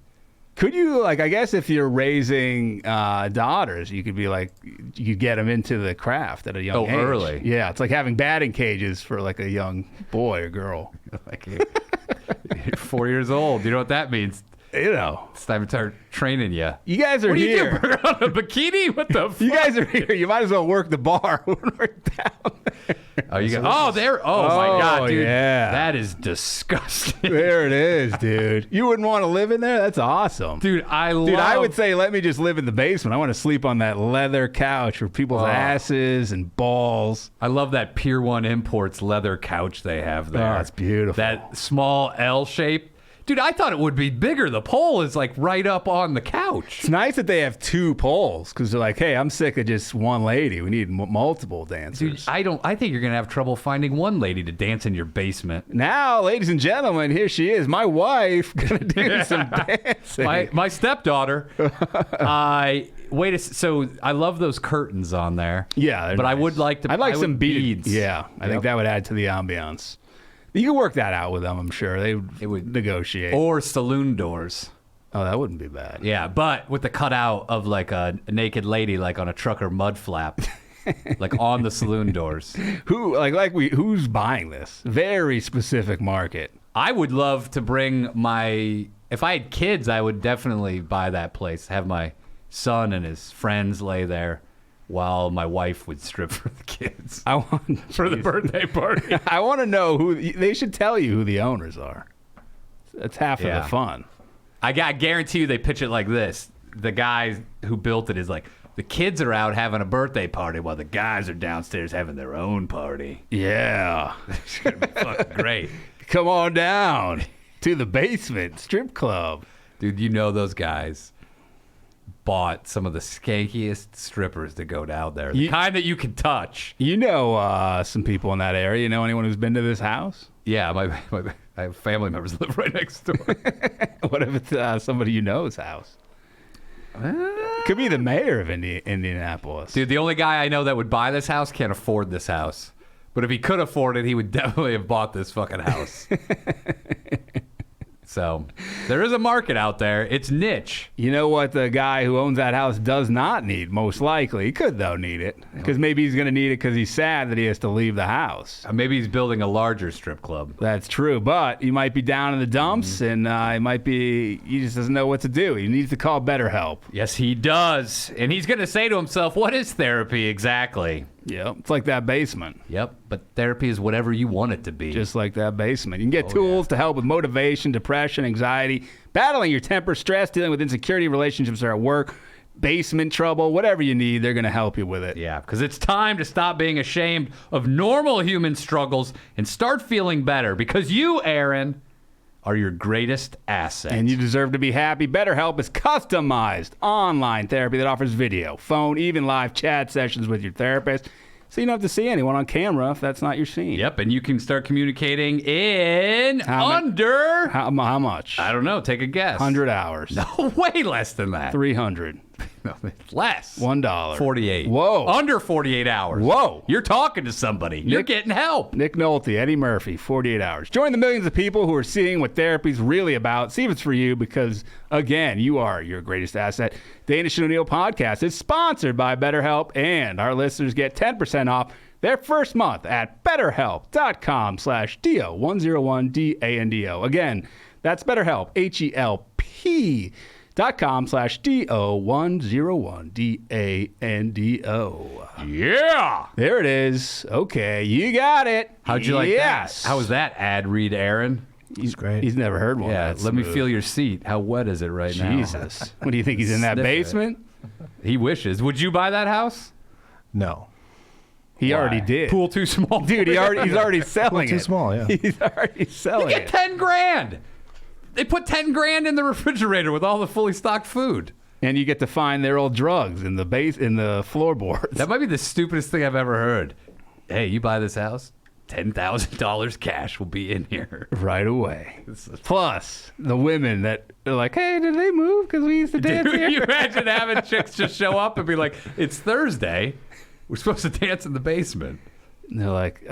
Could you, like, I guess if you're raising daughters, you could be like, you could get them into the craft at a young age. Early. Yeah, it's like having batting cages for like a young boy or girl. Like, you're 4 years old. You know what that means? You know. It's time to start training you. You guys are What do you here. do? Put on a bikini? What the fuck? You guys are here. You might as well work the bar when we're down there. Oh, you got. Oh, there. Oh my God, dude. Yeah. That is disgusting. There it is, dude. You wouldn't want to live in there? That's awesome. Dude, I would say let me just live in the basement. I want to sleep on that leather couch with people's asses and balls. I love that Pier 1 Imports leather couch they have there. Oh, that's beautiful. That small L shape. Dude, I thought it would be bigger. The pole is like right up on the couch. It's nice that they have two poles because they're like, hey, I'm sick of just one lady. We need multiple dancers. Dude, I think you're going to have trouble finding one lady to dance in your basement. Now, ladies and gentlemen, here she is. My wife going to do some dancing. My stepdaughter. So I love those curtains on there. Yeah, they're but I nice. would like to. I'd like I some would beads. Yeah, I think that would add to the ambiance. You can work that out with them, I'm sure. They would negotiate. Or saloon doors. Oh, that wouldn't be bad. Yeah, but with the cutout of like a naked lady, like on a trucker mud flap, like on the saloon doors. Who's buying this? Very specific market. I would love to bring if I had kids, I would definitely buy that place. Have my son and his friends lay there while my wife would strip for the kids. For the birthday party. I want to know they should tell you who the owners are. That's half of the fun. I guarantee you they pitch it like this. The guy who built it is like, the kids are out having a birthday party while the guys are downstairs having their own party. Yeah. It's going to be fucking great. Come on down to the basement strip club. Dude, you know those guys bought some of the skankiest strippers to go down there. The kind that you can touch. You know some people in that area. You know anyone who's been to this house? Yeah, I have family members live right next door. What if it's somebody you know's house? Could be the mayor of Indianapolis. Dude, the only guy I know that would buy this house can't afford this house. But if he could afford it, he would definitely have bought this fucking house. So there is a market out there. It's niche. You know what the guy who owns that house does not need, most likely? He could, though, need it. Because maybe he's going to need it because he's sad that he has to leave the house. Maybe he's building a larger strip club. That's true. But he might be down in the dumps, and he just doesn't know what to do. He needs to call BetterHelp. Yes, he does. And he's going to say to himself, what is therapy exactly? Yep. It's like that basement. Yep. But therapy is whatever you want it to be. Just like that basement. You can get tools to help with motivation, depression, anxiety, battling your temper, stress, dealing with insecurity, relationships or at work, basement trouble, whatever you need, they're going to help you with it. Yeah, because it's time to stop being ashamed of normal human struggles and start feeling better, because you, Aaron, are your greatest asset. And you deserve to be happy. BetterHelp is customized online therapy that offers video, phone, even live chat sessions with your therapist. So you don't have to see anyone on camera if that's not your scene. Yep, and you can start communicating in How much? I don't know, take a guess. 100 hours. No, way less than that. 300. No, less. $1. 48. Whoa. Under 48 hours. Whoa. You're talking to somebody. You're getting help. Nick Nolte, Eddie Murphy, 48 hours. Join the millions of people who are seeing what therapy's really about. See if it's for you, because, again, you are your greatest asset. Danish and O'Neill podcast is sponsored by BetterHelp, and our listeners get 10% off their first month at BetterHelp.com/DO101 DANDO. Again, that's BetterHelp, HELP.com/DO101 DANDO. Yeah. There it is. Okay, you got it. How'd you like yes. that? How was that ad read, Aaron? He's great. He's never heard one. Yeah, That's let me smooth. feel your seat. How wet is it right now? Jesus. What do you think? He's in that Sniff it. basement? He wishes. Would you buy that house? No. He Why? already did. Pool too small. Dude, he's already selling Too it. small, yeah. He's already selling You get it. 10 grand. They put 10 grand in the refrigerator with all the fully stocked food. And you get to find their old drugs in the floorboards. That might be the stupidest thing I've ever heard. Hey, you buy this house? $10,000 cash will be in here. Right away. Plus, the women that are like, hey, did they move? Because we used to dance Dude, here. you imagine having chicks just show up and be like, it's Thursday. We're supposed to dance in the basement. And they're like,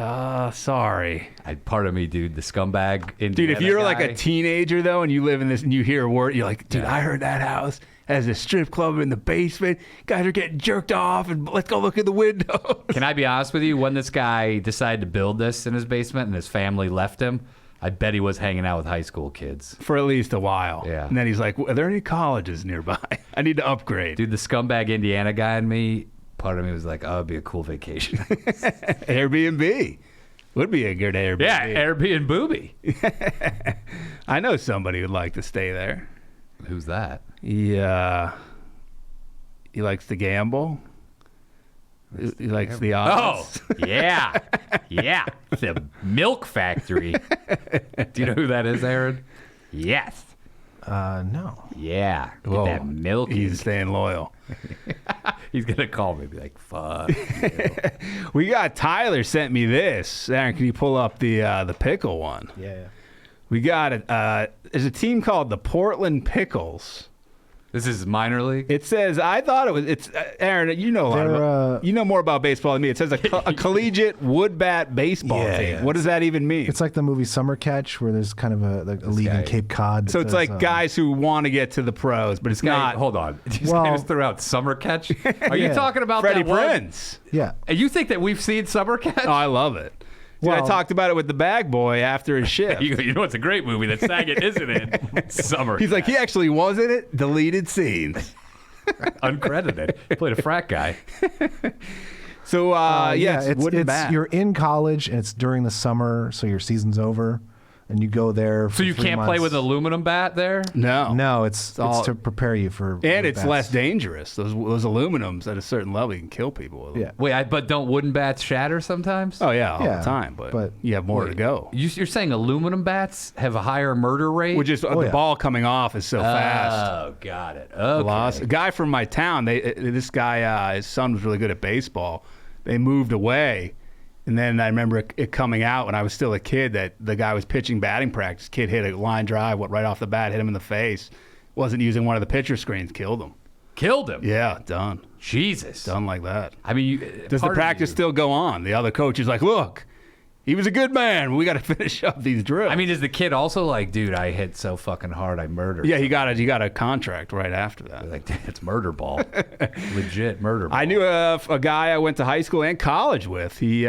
sorry. Part of me, dude, the scumbag Indiana Dude, if you're like guy. a teenager, though, and you live in this and you hear a word, you're like, dude, I heard that house has a strip club in the basement. Guys are getting jerked off, and let's go look in the windows. Can I be honest with you? When this guy decided to build this in his basement and his family left him, I bet he was hanging out with high school kids. For at least a while. Yeah. And then he's like, are there any colleges nearby? I need to upgrade. Dude, the scumbag Indiana guy in me, part of me was like, oh, it'd be a cool vacation. Airbnb. Would be a good Airbnb. Yeah, Airbnb booby. I know somebody who'd like to stay there. Who's that? He likes to gamble. He likes the Oh, odds. yeah. Yeah. The milk factory. Do you know who that is, Aaron? Yes. No. Yeah. Get Whoa. that milk. He's staying loyal. He's going to call me and be like, fuck. We got Tyler sent me this. Aaron, can you pull up the pickle one? Yeah. We got it. There's a team called the Portland Pickles. This is minor league? It says, I thought it was, it's, Aaron, you know a lot They're, about, you know more about baseball than me. It says a collegiate wood bat baseball Yeah, team. yeah. What does that even mean? It's like the movie Summer Catch, where there's kind of a league guy- in Cape Cod. So it's that does, like guys who want to get to the pros, but it's not. Hold on. These Well- guys threw out Summer Catch? Are you Yeah. talking about Freddie that one? Prinze. Yeah. And you think that we've seen Summer Catch? Oh, I love it. Dude, I Well- talked about it with the bag boy after his shift. You know it's a great movie that Saget isn't in? Summer He's like, he actually was in it. Deleted scenes. uncredited. He played a frat guy. So, yeah, it's wooden bat. you're in college and it's during the summer, so your season's over, and you go there. So you can't play with an aluminum bat there? No. No, it's all- to prepare you for. And wood it's bats. less dangerous. Those aluminums at a certain level, you can kill people with them. Yeah. Wait, but don't wooden bats shatter sometimes? Oh, yeah, all Yeah, the time. But but- you have more to go. You're saying aluminum bats have a higher murder rate? Which is the yeah. ball coming off is so fast. Oh, got it. Okay. Lost. A guy from my town, this guy, his son was really good at baseball. They moved away. And then I remember it coming out when I was still a kid that the guy was pitching batting practice. Kid hit a line drive, went right off the bat, hit him in the face. Wasn't using one of the pitcher screens, killed him. Killed him? Yeah, done. Jesus. Done like that. I mean, Does the practice still go on? The other coach is like, look, He was a good man. We got to finish up these drills. I mean, is the kid also like, dude, I hit so fucking hard, I murdered? yeah, he got a contract right after that. Like, it's murder ball. Legit murder ball. I knew a guy I went to high school and college with. He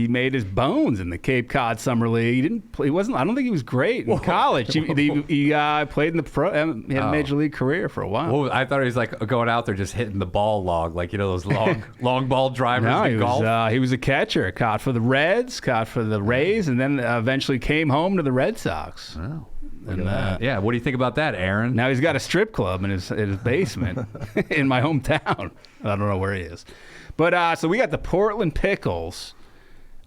made his bones in the Cape Cod Summer League. He didn't play. He wasn't. I don't think he was great in college. He played in the pro. He had a major league career for a while. Well, I thought he was like going out there just hitting the ball log, like, you know, those long ball drivers No, in golf. he was a catcher. Caught for the Reds, caught for the Rays, and then eventually came home to the Red Sox. Oh, And, yeah, what do you think about that, Aaron? now he's got a strip club in his basement in my hometown. I don't know where he is. But so we got the Portland Pickles.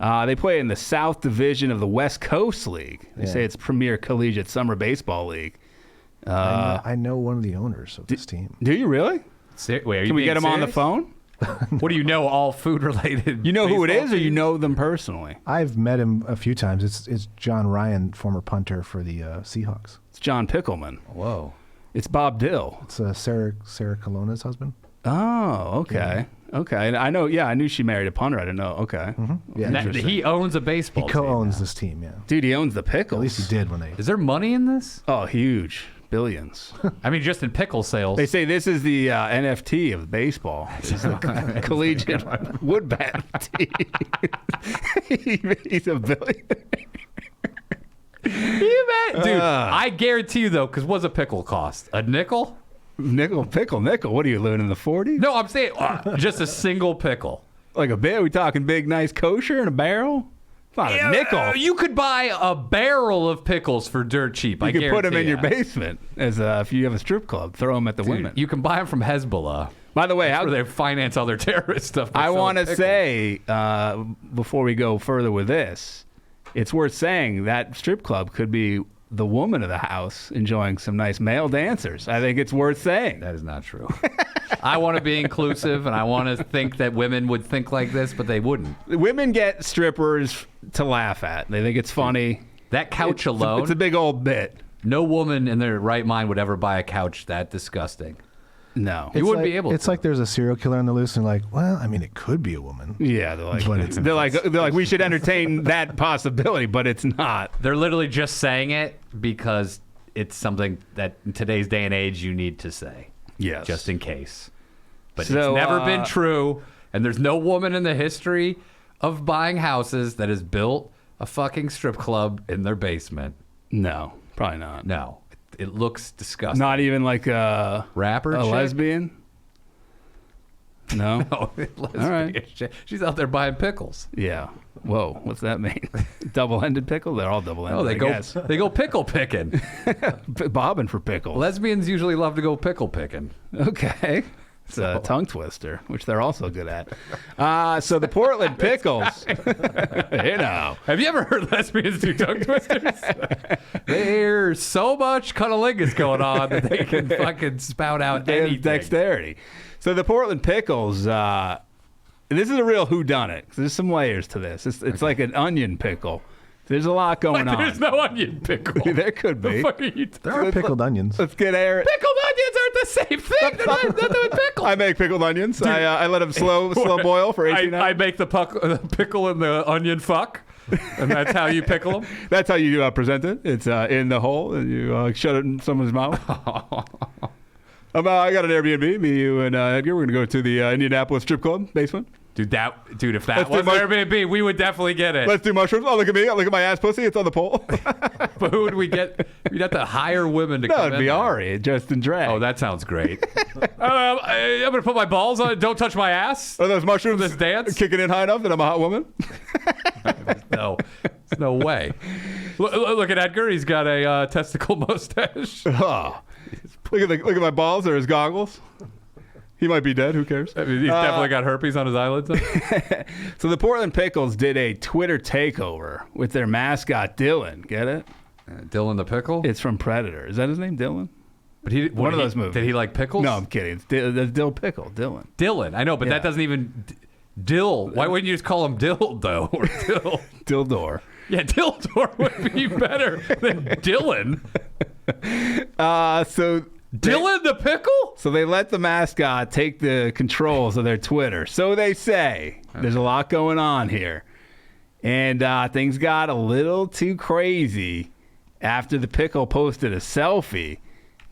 They play in the South Division of the West Coast League. They say it's Premier Collegiate Summer Baseball League. I know one of the owners of this team. Do you really? Wait, are you Can we being get him on the serious? phone? What do you know? All food related. You know who it baseball is, or you teams? know them personally? I've met him a few times. It's John Ryan, former punter for the Seahawks. It's John Pickleman. Whoa. It's Bob Dill. It's Sarah Colonna's husband. Oh, okay. Okay. And I know, yeah, I knew she married a punter. I didn't know. Okay. Yeah, He owns a baseball he team co-owns now. this team. Yeah, Dude, he owns the Pickles. at least he did when they. Is there money in this? Oh, huge. Billions. I mean, just in pickle sales. They say this is the NFT of baseball. It's the collegiate wood bat team. He's a billionaire. Dude, I guarantee you, though, because what's a pickle cost? A nickel? Nickel. What are you living in the 40s? No, I'm saying just a single pickle. Like a bit? Are we talking big, nice kosher in a barrel? It's not a nickel. You could buy a barrel of pickles for dirt cheap. You I can put them in guarantee your ya. basement as if you have a strip club. Throw them at the Dude, women. you can buy them from Hezbollah. By the way, Where they finance all their terrorist stuff. by I selling want to pickles. say, before we go further with this, it's worth saying that strip club could be the woman of the house enjoying some nice male dancers. I think it's worth saying. That is not true. I want to be inclusive, and I want to think that women would think like this, but they wouldn't. Women get strippers to laugh at. They think it's funny. That couch alone, It's a big old bit. no woman in their right mind would ever buy a couch that disgusting. No. You wouldn't be able It's to. like there's a serial killer on the loose, and like, well, I mean, it could be a woman. Yeah, they're like, But it's- they're like, we should entertain that possibility, but it's not. They're literally just saying it because it's something that in today's day and age you need to say. Yes. Just in case. But So, it's never been true, and there's no woman in the history of buying houses that has built a fucking strip club in their basement. No, probably not. No. It looks disgusting. Not even like a Rapper a chick? lesbian? No? No, lesbian right. shit. She's out there buying pickles. Yeah. Whoa, what's that mean? Double-ended pickle? They're all double-ended, Oh, they I go guess. they go pickle picking. Bobbing for pickles. Lesbians usually love to go pickle picking. Okay. It's a tongue twister, which they're also good at. So the Portland Pickles, you know. Have you ever heard lesbians do tongue twisters? There's so much cunnilingus going on that they can fucking spout out They have anything. dexterity. So the Portland Pickles, this is a real whodunit. There's some layers to this. It's like an onion pickle. There's a lot going on. There's no onion pickle. There could be. The fuck are you There are pickled onions. Let's get air. Pickled onions aren't the same thing. They're not doing pickle. I make pickled onions. I let them slow boil for 18 I hours. make the pickle and the onion fuck, and that's how you pickle them. That's how you present it. It's in the hole, and you shut it in someone's mouth. I got an Airbnb. Me, you, and Edgar. We're going to go to the Indianapolis Strip Club basement. Dude, if that Let's do was my- Airbnb, we would definitely get it. Let's do mushrooms. Oh, look at me. Look at my ass pussy. It's on the pole. But who would we get? We'd have to hire women to No, come it'd in be there. Ari, just in drag. Oh, that sounds great. I'm going to put my balls on it. Don't touch my ass. Are those mushrooms this dance? kicking in high enough that I'm a hot woman? No. There's no way. Look at Edgar. He's got a testicle mustache. Oh. Look at my balls. They're his goggles. He might be dead. Who cares? I mean, he's definitely got herpes on his eyelids. So the Portland Pickles did a Twitter takeover with their mascot Dylan. Get it? Dylan the Pickle? It's from Predator. Is that his name, Dylan? But one of those movies. Did he like pickles? No, I'm kidding. It's Dill Pickle, Dylan. Dylan. I know, but Yeah. that doesn't even... Dill. Why wouldn't you just call him Dill, though? Or Dill. Dildor. Yeah, Dildor would be better than Dylan. So Dylan the Pickle? So they let the mascot take the controls of their Twitter. So they say. There's a lot going on here. And things got a little too crazy after the Pickle posted a selfie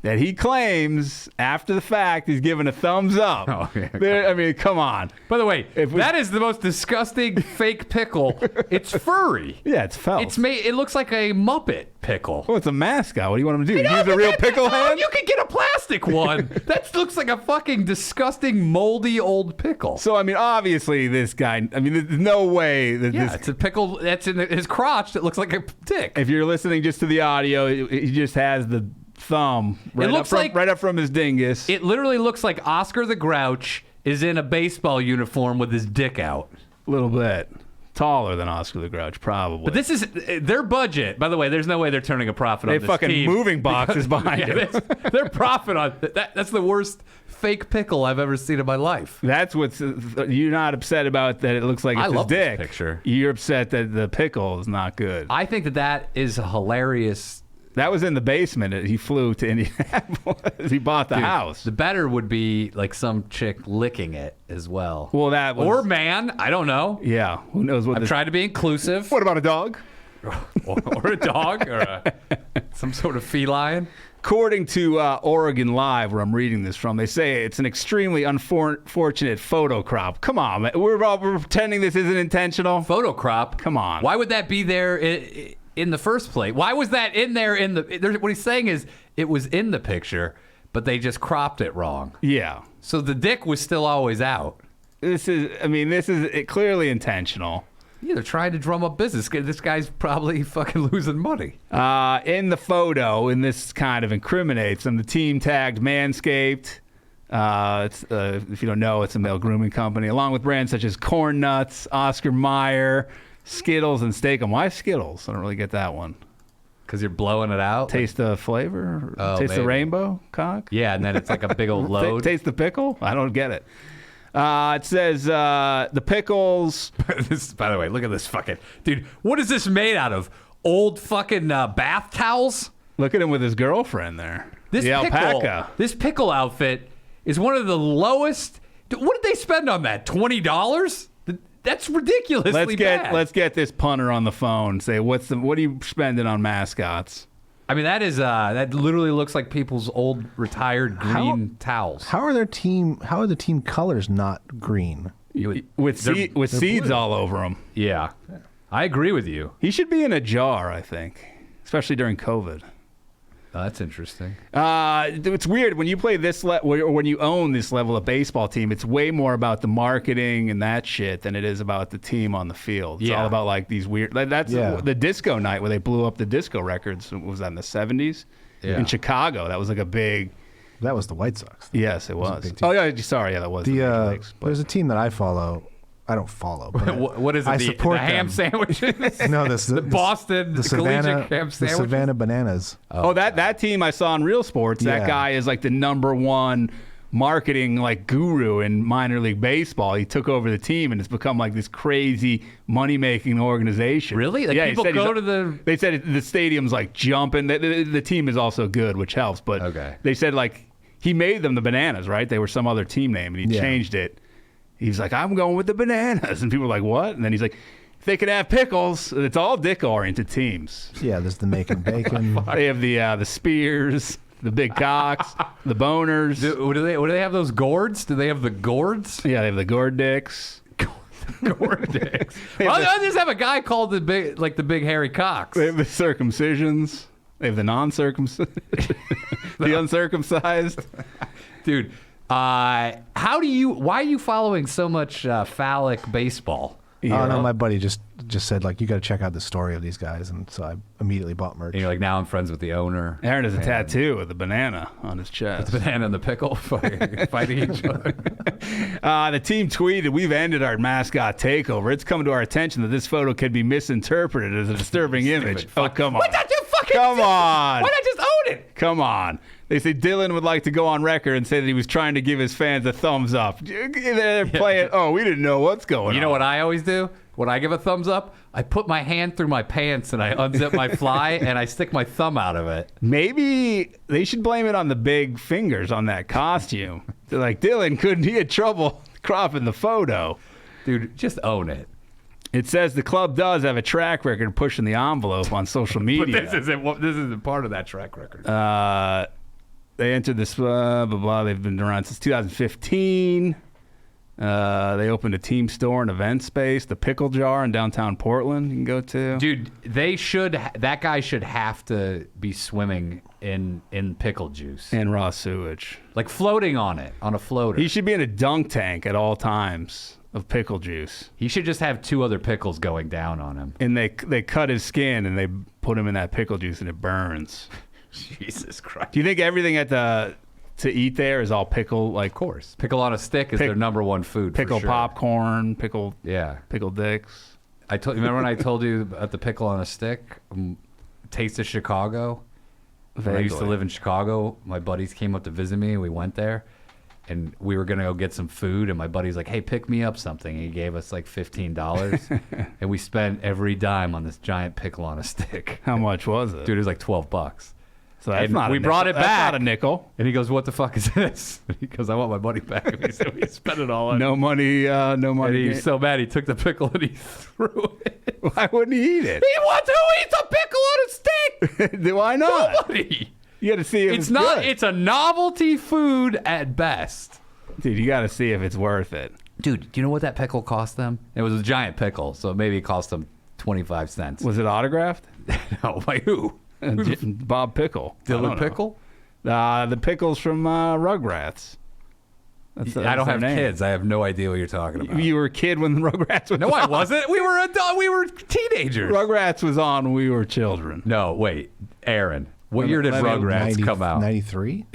that he claims after the fact he's given a thumbs up. Oh, yeah. I mean, come on. By the way, that is the most disgusting fake pickle. It's furry. Yeah, it's felt. It's made. It looks like a Muppet pickle. Oh, it's a mascot. What do you want him to do? Use a real pickle hand? You can get a plastic one. That looks like a fucking disgusting, moldy old pickle. So, I mean, obviously this guy, I mean, there's no way that Yeah, this... it's a pickle that's in his crotch that looks like a dick. If you're listening just to the audio, he just has the thumb right up from his dingus. It literally looks like Oscar the Grouch is in a baseball uniform with his dick out. A little bit. Taller than Oscar the Grouch, probably. But this is their budget. By the way, there's no way they're turning a profit on They this fucking team. moving boxes behind it. Their profit on that's the worst fake pickle I've ever seen in my life. That's what's... You're not upset about that it looks like it's I love his dick. this picture. You're upset that the pickle is not good. I think that is a hilarious. That was in the basement. He flew to Indianapolis. He bought the house. The better would be like some chick licking it as well. Well, that was... Or man, I don't know. Yeah, who knows what I'm trying to be inclusive. What about a dog? or a dog or some sort of feline. According to Oregon Live, where I'm reading this from, they say it's an extremely unfortunate photo crop. Come on, man. We're pretending this isn't intentional. Photo crop. Come on. Why would that be there in the first place? Why was that in there what he's saying is it was in the picture, but they just cropped it wrong. Yeah. So the dick was still always out. This is clearly intentional. Yeah, they're trying to drum up business. This guy's probably fucking losing money. In the photo, and this kind of incriminates him, the team tagged Manscaped. If you don't know, it's a male grooming company, along with brands such as Corn Nuts, Oscar Mayer, Skittles, and Steak 'em. Why Skittles? I don't really get that one. Because you're blowing it out? Taste the flavor? Oh, taste the maybe. rainbow cock? Yeah, and then it's like a big old load. Taste the pickle? I don't get it. It says the pickles. This, by the way, look at this fucking... Dude, what is this made out of? Old fucking bath towels? Look at him with his girlfriend there. This the pickle, alpaca. This pickle outfit is one of the lowest... What did they spend on that? $20? That's ridiculously bad. Let's get this punter on the phone. Say, what are you spending on mascots? I mean, that is that literally looks like people's old retired green towels. How are the team colors not green? With seeds blue. all over them. Yeah. I agree with you. He should be in a jar, I think, especially during COVID. Oh, that's interesting. It's weird when you play this or when you own this level of baseball team. It's way more about the marketing and that shit than it is about the team on the field. It's all about like these weird. That's the disco night where they blew up the disco records. Was that in the 70s? Yeah. In Chicago, that was like a big. That was the White Sox. Yes, it was. a big team. Oh yeah, sorry, yeah, that was the Major Leagues, but- There's a team that I follow. I don't follow. But What is it? I The support ham them. sandwiches? No, the Boston the collegiate Savannah, ham the sandwiches? Savannah Bananas. Oh, that team I saw in Real Sports. That Yeah. guy is like the #1 marketing like guru in minor league baseball. He took over the team and it's become like this crazy money making organization. Really? Like, yeah, people go to the... They said the stadium's like jumping. The team is also good, which helps. But Okay. they said like he made them the Bananas, right? They were some other team name and he Yeah. changed it. He's like, I'm going with the Bananas, and people are like, what? And then he's like, if they could have pickles. It's all dick-oriented teams. Yeah, there's the Macon Bacon. They have the spears, the big cocks, the boners. Do they have those gourds? Do they have the gourds? Yeah, they have the gourd dicks. Gourd dicks. Well, they just have a guy called the big hairy cocks. They have the circumcisions. They have the non-circumcised, the uncircumcised. Dude, why are you following so much phallic baseball? Oh no, my buddy just said like you got to check out the story of these guys, and so I immediately bought merch. And you're like, now I'm friends with the owner. Aaron has a tattoo with a banana on his chest. The banana and the pickle fighting each other. The team tweeted, "We've ended our mascot takeover. It's come to our attention that this photo could be misinterpreted as a disturbing image." Oh, come on. Why not just fucking Come on. Why not just own it? Come on. They say Dylan would like to go on record and say that he was trying to give his fans a thumbs up. They're playing, we didn't know what's going on. You know what I always do? When I give a thumbs up, I put my hand through my pants and I unzip my fly and I stick my thumb out of it. Maybe they should blame it on the big fingers on that costume. They're like, Dylan, he had trouble cropping the photo. Dude, just own it. It says the club does have a track record of pushing the envelope on social media. But this isn't part of that track record. They entered this blah, blah, blah. They've been around since 2015. They opened a team store and event space, the Pickle Jar in downtown Portland. You can go to. Dude, that guy should have to be swimming in pickle juice. And raw sewage. Like floating on it, on a floater. He should be in a dunk tank at all times of pickle juice. He should just have 2 other pickles going down on him. And they cut his skin and they put him in that pickle juice and it burns. Jesus Christ. Do you think everything to eat there is all pickle? Like, Of course. Pickle on a stick is their number one food. pickle for sure. popcorn, pickle Yeah. pickle dicks. Remember when I told you about the pickle on a stick? Taste of Chicago. When I used to Vaguely. live in Chicago, my buddies came up to visit me, and we went there, and we were gonna go get some food, and my buddy's like, "Hey, pick me up something." And he gave us like $15, and we spent every dime on this giant pickle on a stick. How much was it? Dude, it was like $12. So that's And not we a brought nickel. it back. That's not a nickel. And he goes, "What the fuck is this?" And he goes, "I want my money back." And we said, "We spent it all on." No money. No And money. he's so mad, he took the pickle and he threw it. Why wouldn't he eat it? He wants who eats a pickle on a stick? Why not? Nobody. You got to see if It's it's not. good. It's a novelty food at best. Dude, you got to see if it's worth it. Dude, do you know what that pickle cost them? It was a giant pickle, so maybe it cost them 25 cents. Was it autographed? No, by who? Bob Pickle. I Dylan don't know. Pickle? The Pickles from Rugrats. That's I don't their have name. kids. I have no idea what you're talking about. You were a kid when Rugrats was No, I on. wasn't. We were adult. We were teenagers. Rugrats was on when we were children. No, wait, Aaron. What year did Let me- Rugrats come out? 93?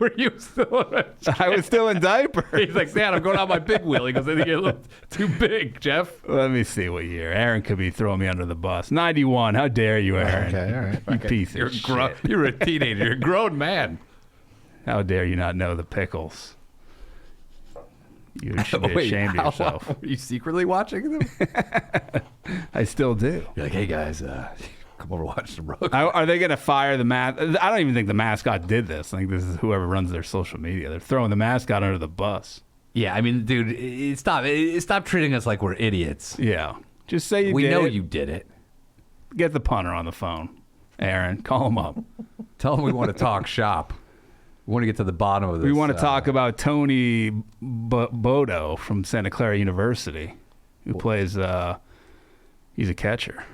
Were you still? I was still in diapers. He's like, "Dad, I'm going on my big wheel." He goes, "I think you're a little too big, Jeff." Let me see what year. Aaron could be throwing me under the bus. 91. How dare you, Aaron? Okay, all right. You piece You're of a shit. you're a teenager. You're a grown man. How dare you not know the Pickles? You should be Wait, ashamed of how yourself. long were you secretly watching them? I still do. You're like, "Hey guys, come over watch some Rugrats." Are they going to fire the mascot? I don't even think the mascot did this. I think this is whoever runs their social media. They're throwing the mascot under the bus. Yeah, I mean, dude, stop treating us like we're idiots. Yeah. Just say you We did know it. you did it. Get the punter on the phone. Aaron, call him up. Tell them we want to talk shop. We want to get to the bottom of this. We want to talk about Tony Bodo from Santa Clara University, who plays, he's a catcher.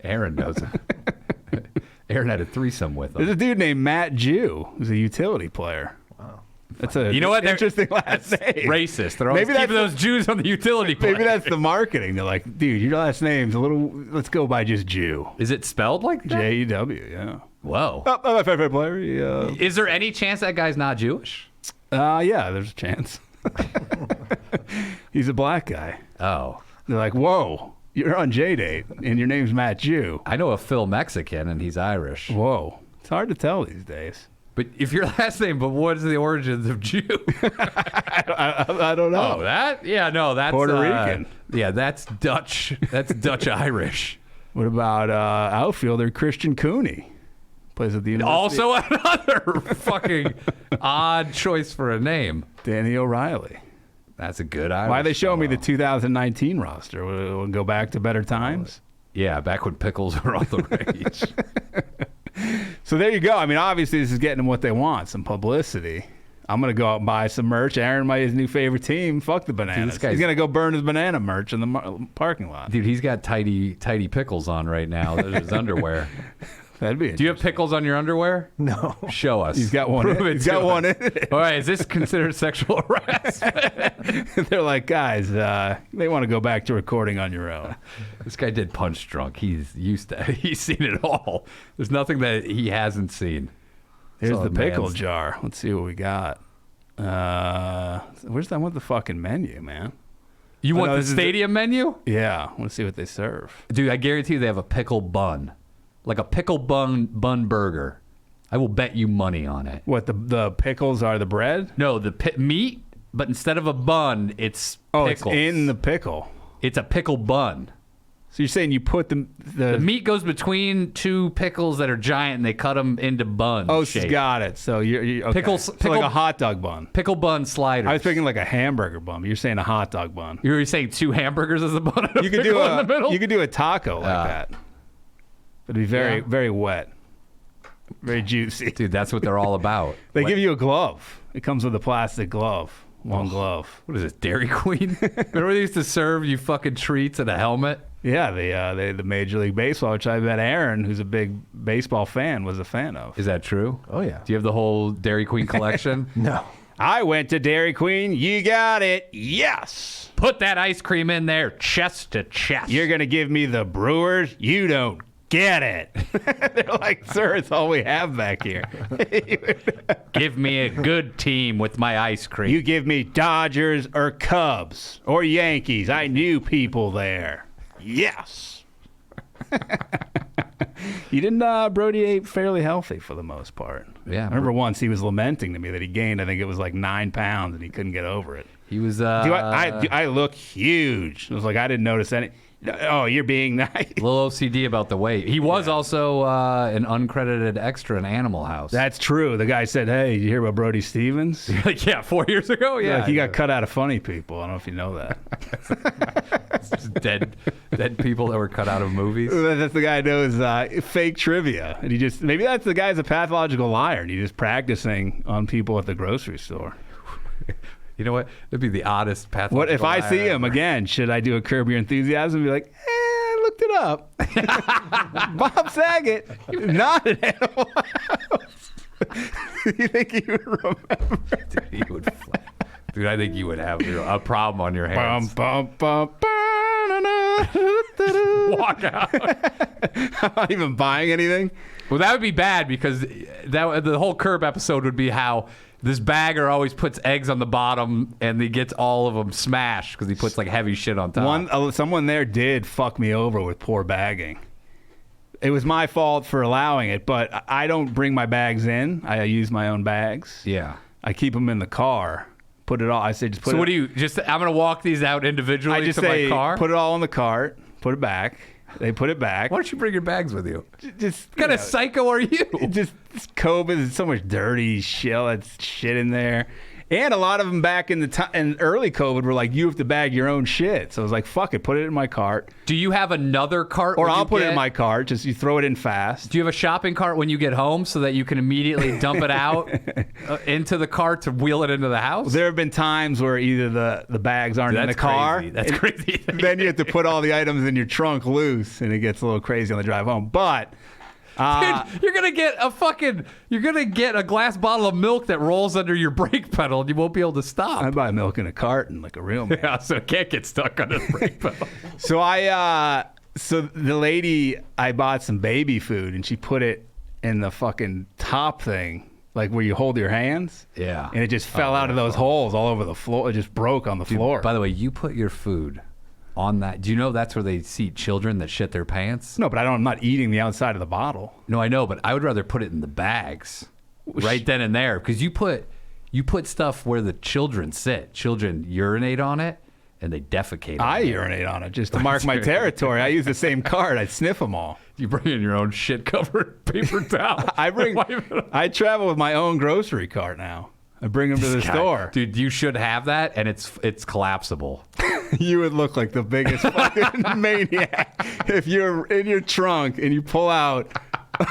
Aaron knows it. Aaron had a threesome with There's him. a dude named Matt Jew who's a utility player. Wow. That's a You know what? They're- interesting last name. Racist. They're always Maybe keeping that's- those Jews on the utility plan. Maybe that's the marketing. They're like, dude, your last name's a little, let's go by just Jew. Is it spelled like that? J-E-W, yeah. Whoa. Oh, my favorite player. Yeah. Is there any chance that guy's not Jewish? Yeah, there's a chance. He's a black guy. Oh. They're like, whoa, you're on J-Date, and your name's Matt Jew. I know a Phil Mexican, and he's Irish. Whoa. It's hard to tell these days. But if your last name, but what is the origins of Jew? I don't know. Oh, that? Yeah, no, that's Puerto Rican. Yeah, that's Dutch. That's Dutch Irish. What about outfielder Christian Cooney? Plays at the University. Also another fucking odd choice for a name. Danny O'Reilly. That's a good Irish. Why are they showing me the fellow. 2019 roster? We'll go back to better times. Yeah, back when pickles were all the rage. So there you go. I mean, obviously, this is getting them what they want, some publicity. I'm going to go out and buy some merch. Aaron, his new favorite team, fuck the bananas. guy's- He's going to go burn his banana merch in the parking lot. Dude, he's got tidy pickles on right now. There's his underwear. That'd be Do you have pickles on your underwear? No. Show us. He's got one. Prove it He's to got one us. in it. All right, is this considered sexual harassment? They're like, guys, they want to go back to recording on your own. This guy did punch drunk. He's used to. He's seen it all. There's nothing that he hasn't seen. Here's So the pickle man's- jar. Let's see what we got. Where's that? What the fucking menu, man? You want no, the this is stadium menu? Yeah, I want to see what they serve. Dude, I guarantee you they have a pickle bun. Like a pickle bun burger. I will bet you money on it. What, the pickles are the bread? No, the meat, but instead of a bun, it's Oh, pickles. it's in the pickle. It's a pickle bun. So you're saying you put the meat goes between two pickles that are giant, and they cut them into buns. Oh, shape. got it. So you're okay. Pickle- So like a hot dog bun. Pickle bun sliders. I was thinking like a hamburger bun. But you're saying a hot dog bun. You were saying 2 hamburgers as a bun. And You could pickle do in the middle? you could do a taco like that. It'd be very very wet, very juicy. Dude, that's what they're all about. They give you a glove. It comes with a plastic glove. One glove. What is this, Dairy Queen? Remember they used to serve you fucking treats and a helmet? Yeah, the Major League Baseball, which I bet Aaron, who's a big baseball fan, was a fan of. Is that true? Oh, yeah. Do you have the whole Dairy Queen collection? No. I went to Dairy Queen. You got it. Yes. Put that ice cream in there, chest to chest. You're going to give me the Brewers? You don't get it. They're like, sir, it's all we have back here. Give me a good team with my ice cream. You give me Dodgers or Cubs or Yankees. I knew people there. Yes. You didn't, Brody ate fairly healthy for the most part. Yeah. I remember once he was lamenting to me that he gained, I think it was like 9 pounds and he couldn't get over it. He was, I look huge. It was like, I didn't notice any. Oh, you're being nice. a little OCD about the weight. He was also an uncredited extra in Animal House. That's true. The guy said, hey, you hear about Brody Stevens? Like, yeah, 4 years ago? Yeah. Like he got cut out of Funny People. I don't know if you know that. Just dead people that were cut out of movies. That's the guy who knows fake trivia. And maybe that's the guy's a pathological liar and he's just practicing on people at the grocery store. You know what? It'd be the oddest pathological What if I liar see him ever. again? Should I do a Curb Your Enthusiasm and be like, I looked it up. Bob Saget, not an Animal House. You think he would remember? Dude, I think you would have a problem on your hands. Walk out. I'm not even buying anything. Well, that would be bad because the whole Curb episode would be how this bagger always puts eggs on the bottom and he gets all of them smashed because he puts like heavy shit on top. Someone there did fuck me over with poor bagging. It was my fault for allowing it, but I don't bring my bags in. I use my own bags. Yeah. I keep them in the car. Put it all. I say just put. So it, what do you just? I'm gonna walk these out individually I just to say my car. put it all in the cart. Put it back. They put it back. Why don't you bring your bags with you? Just What kind of psycho are you? Just COVID. There's so much dirty shit in there. And a lot of them back in in early COVID were like, you have to bag your own shit. So I was like, fuck it, put it in my cart. Do you have another cart? Or when I'll you put it get- in my cart. Just you throw it in fast. Do you have a shopping cart when you get home so that you can immediately dump it out into the cart to wheel it into the house? There have been times where either the bags aren't in the car. Crazy. That's crazy. Then you have to put all the items in your trunk loose, and it gets a little crazy on the drive home. But Dude, you're gonna get a glass bottle of milk that rolls under your brake pedal, and you won't be able to stop. I buy milk in a carton like a real man. Yeah, so it can't get stuck under the brake pedal. So the lady, I bought some baby food, and she put it in the fucking top thing, like where you hold your hands. Yeah. And it just fell out of those holes all over the floor. It just broke on the floor. By the way, you put your food on that. Do you know that's where they see children that shit their pants? No, but I'm not eating the outside of the bottle. No, I know, but I would rather put it in the bags right then and there because you put stuff where the children sit. Children urinate on it and they defecate. I urinate on it just to mark my territory. I use the same card. I sniff them all. You bring in your own shit covered paper towel. I travel with my own grocery cart now. I bring them to the store. Dude, you should have that, and it's collapsible. You would look like the biggest fucking maniac if you're in your trunk and you pull out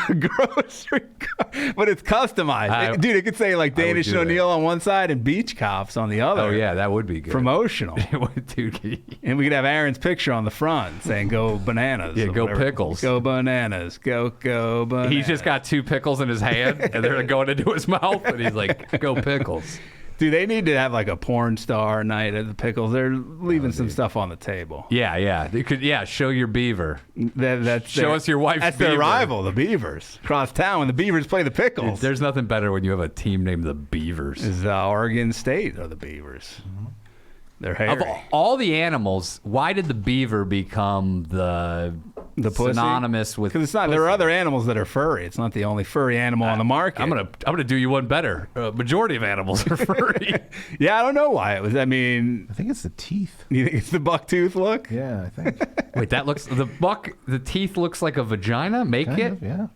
a grocery cart, but it's customized. Dude, it could say like Danish and O'Neill on one side and Beach Cops on the other. Oh yeah, that would be good. Promotional. Dude, and we could have Aaron's picture on the front saying "Go Bananas." Yeah, or go whatever. Pickles. Go Bananas. Go Bananas. He's just got 2 pickles in his hand, and they're going into his mouth, and he's like, "Go Pickles." Dude, they need to have like a porn star night at the Pickles. They're leaving some stuff on the table. Yeah. They could, show your beaver. Show us your wife's That's beaver. their rival, the Beavers. Across town when the Beavers play the Pickles. Dude, there's nothing better when you have a team named the Beavers. Is Oregon State are the Beavers. They're hairy. Of all the animals, why did the beaver become the The pussy? synonymous with. Because it's not. There are other animals that are furry. It's not the only furry animal on the market. I'm gonna do you one better. Majority of animals are furry. Yeah, I don't know why it was. I mean, I think it's the teeth. you think it's the buck tooth look? Yeah, I think. Wait, that looks the teeth looks like a vagina. Make Kind it. of, yeah.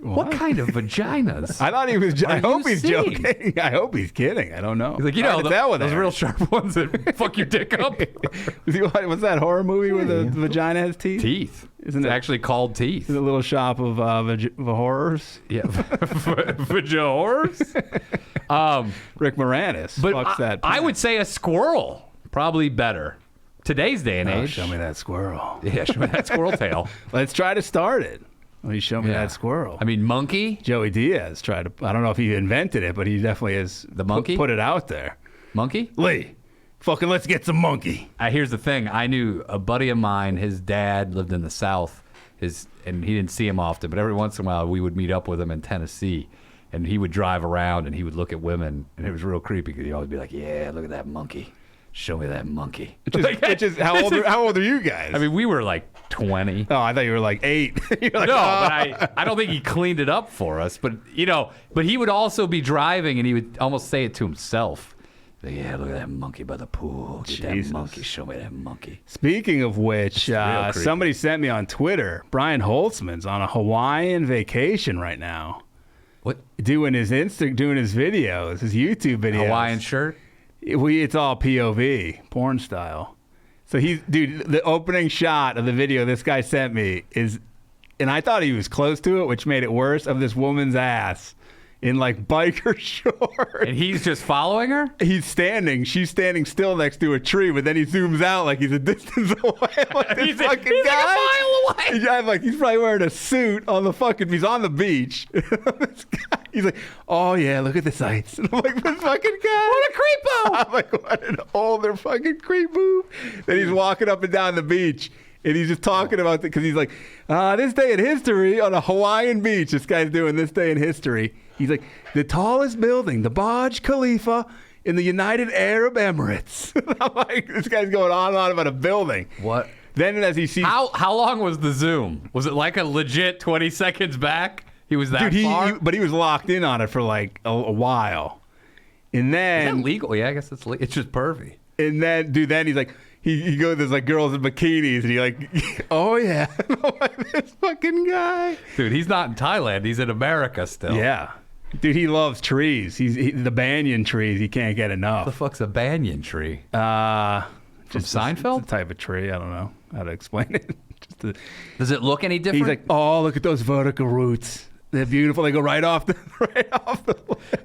What kind of vaginas? I thought he was. I Are hope you he's seeing? joking. I hope he's kidding. I don't know. He's like, Write it down with those Aaron. real sharp ones that fuck your dick up. What's that horror movie where the vagina has teeth? Teeth. Isn't it's it actually called teeth? the little shop of horrors? Yeah, vagina Rick Moranis. But fucks that. I would say a squirrel probably better. Today's day and Oh, age. show me that squirrel. Yeah, show me that squirrel tail. Let's try to start it. Will you show me Yeah. that squirrel? I mean, monkey. Joey Diaz tried to. I don't know if he invented it, but he definitely has. The monkey? Put it out there. Monkey. Lee, fucking let's get some monkey. Here's the thing. I knew a buddy of mine. His dad lived in the South. And he didn't see him often, but every once in a while we would meet up with him in Tennessee, and he would drive around and he would look at women, and it was real creepy because he'd always be like, "Yeah, look at that monkey. Show me that monkey." Which is how old are you guys? I mean, we were like 20. oh, I thought you were like 8. You're like, No, oh. but I don't think he cleaned it up for us. But but he would also be driving and he would almost say it to himself. Like, yeah, look at that monkey by the pool. Get that Jesus. monkey. Show me that monkey. Speaking of which, real creepy. somebody sent me on Twitter. Brian Holtzman's on a Hawaiian vacation right now, What? doing his videos, his YouTube videos. Hawaiian shirt? It's all POV, porn style. So the opening shot of the video this guy sent me is, and I thought he was close to it, which made it worse, of this woman's ass in like biker shorts. And he's just following her? She's standing still next to a tree, but then he zooms out like he's a distance away. Like this He's fucking like guy. a mile away. Yeah, like he's probably wearing a suit on the fucking. He's on the beach. This guy, he's like, oh yeah, look at the sights. And I'm like, this fucking guy. What a creepo. I'm like, what an older fucking creep move. Then he's walking up and down the beach. And he's just talking about it because he's like, this day in history on a Hawaiian beach. This guy's doing this day in history. He's like, the tallest building, the Burj Khalifa in the United Arab Emirates. I'm like, this guy's going on and on about a building. What? Then as he sees... How long was the zoom? Was it like a legit 20 seconds back? He was that Dude, far? but he was locked in on it for like a while. And Is then... that legal? Yeah, I guess it's legal. It's just pervy. And then, dude, then he's like... He goes, there's like girls in bikinis, and he like, oh yeah, this fucking guy. Dude, he's not in Thailand. He's in America still. Yeah, dude, he loves trees. The banyan trees. He can't get What enough. the fuck's a banyan tree? From Seinfeld? It's a type of tree. I don't know how to explain it. Does it look any different? He's like, oh, look at those vertical roots. They're beautiful. They go right off the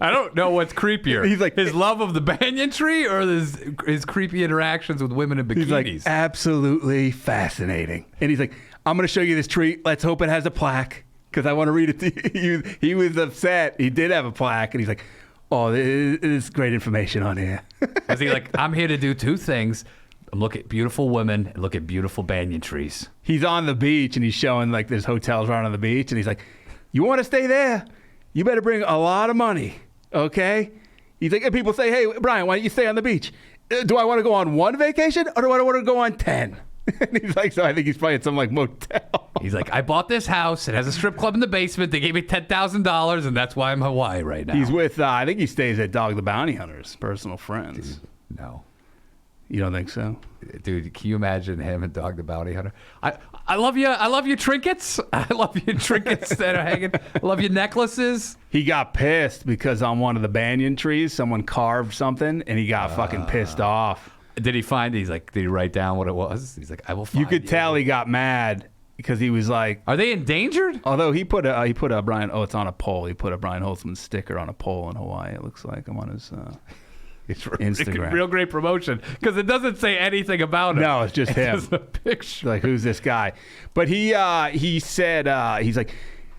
I don't know what's creepier. He's like- his love of the banyan tree or his creepy interactions with women in bikinis. He's like, absolutely fascinating. And he's like, I'm going to show you this tree. Let's hope it has a plaque because I want to read it to you. He was upset. He did have a plaque. And he's like, oh, there's great information on here. Was he like, I'm here to do two things. I'm look at beautiful women and look at beautiful banyan trees. He's on the beach and he's showing like there's hotels right on the beach. And he's like, you want to stay there? You better bring a lot of money, okay? He's like, and people say, hey, Brian, why don't you stay on the beach? Do I want to go on one vacation or do I want to go on 10? And he's like, so I think he's probably at some like motel. He's like, I bought this house. It has a strip club in the basement. They gave me $10,000, and that's why I'm in Hawaii right now. He's with, I think he stays at Dog the Bounty Hunter's personal friends. No. You don't think so? Dude, can you imagine him and Dog the Bounty Hunter? I love you. I love your trinkets. I love your trinkets that are hanging. I love your necklaces. He got pissed because on one of the banyan trees, someone carved something, and he got fucking pissed off. Did he find? He's like, did he write down what it was? He's like, I will find. You could tell he got mad because he was like, Are they endangered? although he put a Brian. Oh, it's on a pole. He put a Brian Holtzman sticker on a pole in Hawaii. It looks like I'm on his Instagram. Real great promotion because it doesn't say anything about him. No, it's just him. Just a picture. Like, who's this guy? But he said, he's like,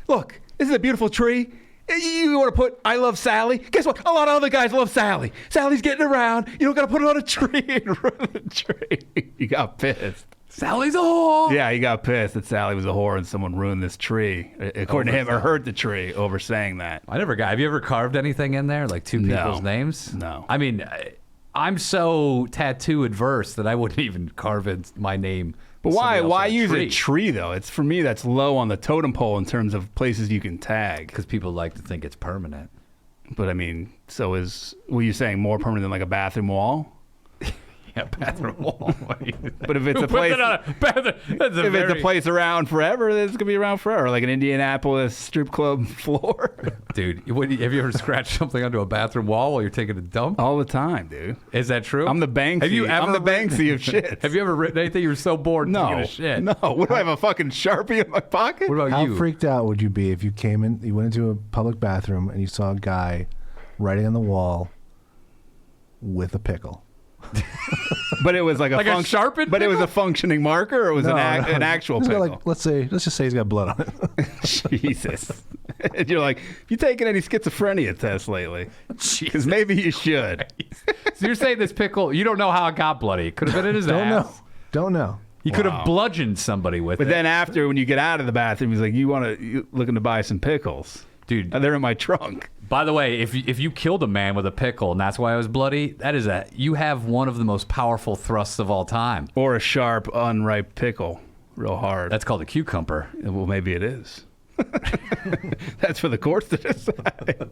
look, this is a beautiful tree. You want to put I love Sally? Guess what? A lot of other guys love Sally. Sally's getting around. You don't got to put it on a tree and ruin the tree. He got pissed. Sally's a whore. Yeah, he got pissed that Sally was a whore and someone ruined this tree, according to him, or hurt the tree over saying that. I never got. Have you ever carved anything in there, like two people's names? No. I mean, I'm so tattoo adverse that I wouldn't even carve in my name But somebody else why on use a tree though? It's for me that's low on the totem pole in terms of places you can tag. Because people like to think it's permanent. But I mean, were you saying more permanent than like a bathroom wall? Yeah, bathroom wall. But if it's a place, it's a place around forever, it's gonna be around forever, like an Indianapolis strip club floor. Dude, have you ever scratched something onto a bathroom wall while you're taking a dump? All the time, dude. Is that true? I'm the Banksy. I'm the Banksy of shit. Have you ever written anything you were so bored taking a shit? No. What do I have, a fucking Sharpie in my pocket? What about How you? freaked out would you be if you went into a public bathroom and you saw a guy writing on the wall with a pickle? But it was like a sharpened But it was pickle? a functioning marker, or it was an actual He's got, pickle? like, let's just say he's got blood on it. Jesus. And you're like, you taken any schizophrenia tests lately? Because maybe you should. So you're saying this pickle, you don't know how it got bloody. It could have been in his ass. Don't know. He could have bludgeoned somebody with it. But then after, when you get out of the bathroom, he's like, you looking to buy some pickles? Dude. They're in my trunk. By the way, if you killed a man with a pickle and that's why it was bloody, you have one of the most powerful thrusts of all time. Or a sharp, unripe pickle. Real hard. That's called a cucumber. Well, maybe it is. That's for the courts to decide.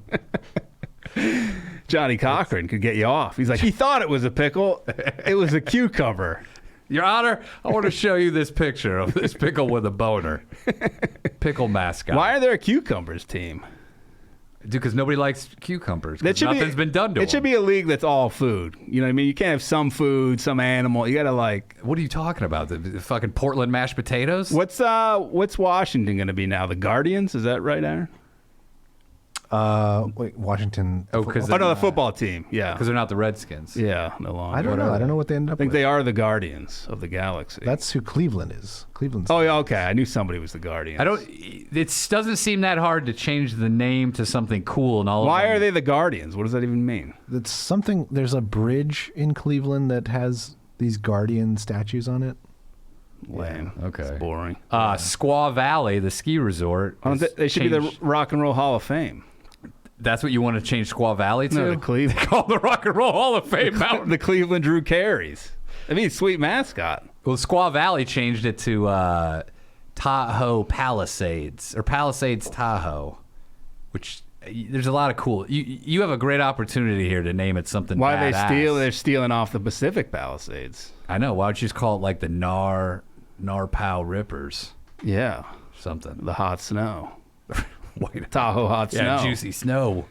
Johnny Cochran could get you off. He's like, he thought it was a pickle. It was a cucumber. Your Honor, I want to show you this picture of this pickle with a boner. Pickle mascot. Why are there a cucumbers team? Dude, because nobody likes cucumbers. Nothing's been done to them. It should be a league that's all food. You know what I mean? You can't have some food, some animal. You got to like... What are you talking about? The fucking Portland mashed potatoes? What's Washington going to be now? The Guardians? Is that right, Aaron? Wait, Washington. Oh, no, the football team. Yeah. Because they're not the Redskins. Yeah, no longer. I don't know. I don't know what they ended up I think with. they are the Guardians of the Galaxy. That's who Cleveland is. Cleveland's. Oh, yeah, okay. I knew somebody was the Guardians. It doesn't seem that hard to change the name to something cool and all. Why of them. are they the Guardians? What does that even mean? It's something. There's a bridge in Cleveland that has these Guardian statues on it. Lame. Okay. It's boring. Squaw Valley, the ski resort. They should be the Rock and Roll Hall of Fame. That's what you want to change Squaw Valley to? No, the Cleveland. They call the Rock and Roll Hall of Fame mountain. The Cleveland Drew Carries. I mean, sweet mascot. Well, Squaw Valley changed it to Tahoe Palisades, or Palisades Tahoe, which there's a lot of cool. You have a great opportunity here to name it something Why badass. they steal? They're stealing off the Pacific Palisades. I know. Why don't you just call it like the Narpow Rippers? Yeah. Something. The hot snow. White Tahoe hot yeah, snow. juicy snow.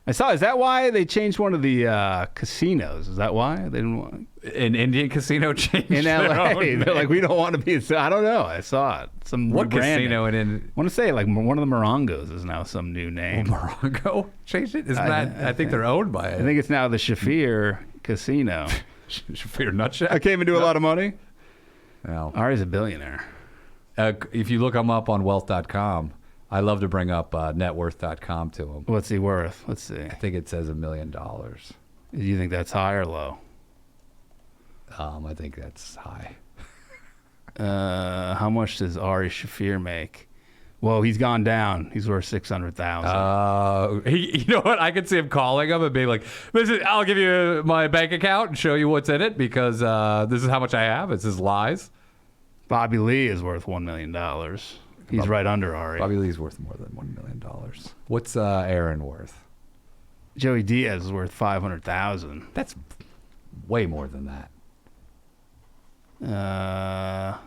I saw. Is that why they changed one of the casinos? Is that why they didn't want An Indian casino changed in their L.A.? own They're like, we don't want to be. I don't know. I saw it. Some What rebranding. casino in I want to say like one of the Morongos is now some new name. Morongo changed it? Isn't that? I think they're owned by it. I think it's now the Shafir Casino. Shafir Nutshell. I came into a lot of money. No. Ari's a billionaire. If you look him up on wealth.com, I love to bring up networth.com to him. What's he worth? Let's see. I think it says $1 million. Do you think that's high or low? I think that's high. How much does Ari Shafir make? Well, he's gone down. He's worth $600,000. You know what? I could see him calling him and being like, "Listen, I'll give you my bank account and show you what's in it because this is how much I have." It's his lies. Bobby Lee is worth $1 million. He's right under Ari. Bobby Lee's worth more than $1 million. What's Aaron worth? Joey Diaz is worth $500,000. That's way more than that.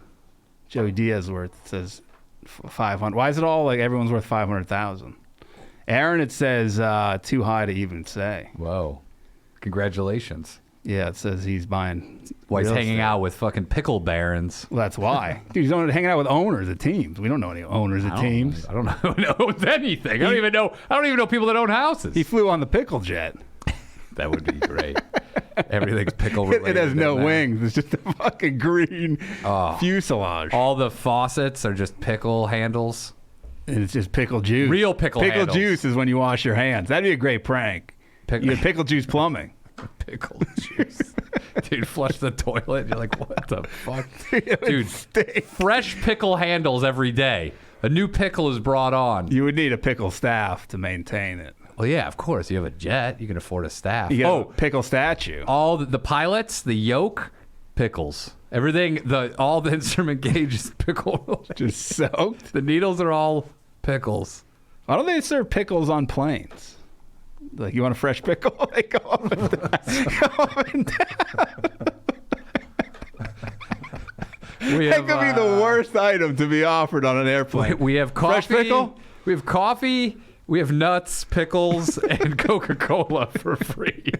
Joey Diaz says 500. Why is it all like everyone's worth 500,000? Aaron, it says too high to even say. Whoa! Congratulations. Yeah, it says he's buying. Why he's real hanging estate. out with fucking pickle barons. Well, that's why. Dude, he's only hanging out with owners of teams. We don't know any owners of teams. I don't know who owns anything. I don't even know people that own houses. He flew on the pickle jet. That would be great. Everything's pickle related. It has no doesn't it? wings. It's just a fucking green fuselage. All the faucets are just pickle handles. And it's just pickle juice. Real pickle handles. juice is when you wash your hands. That'd be a great prank. You get pickle juice plumbing. Pickle juice. Dude, flush the toilet. You're like, what the fuck? Dude, fresh pickle handles every day. A new pickle is brought on. you would need a pickle staff to maintain it. Well, yeah, of course. You have a jet. You can afford a staff. You got a pickle statue. All the pilots, the yoke, pickles. Everything, all the instrument gauge is pickle. Just soaked. The needles are all pickles. Why don't they serve pickles on planes? Like, you want a fresh pickle? They go up and down. Go up and down. That could be the worst item to be offered on an airplane. We have coffee. Fresh pickle? We have coffee. We have nuts, pickles, and Coca-Cola for free.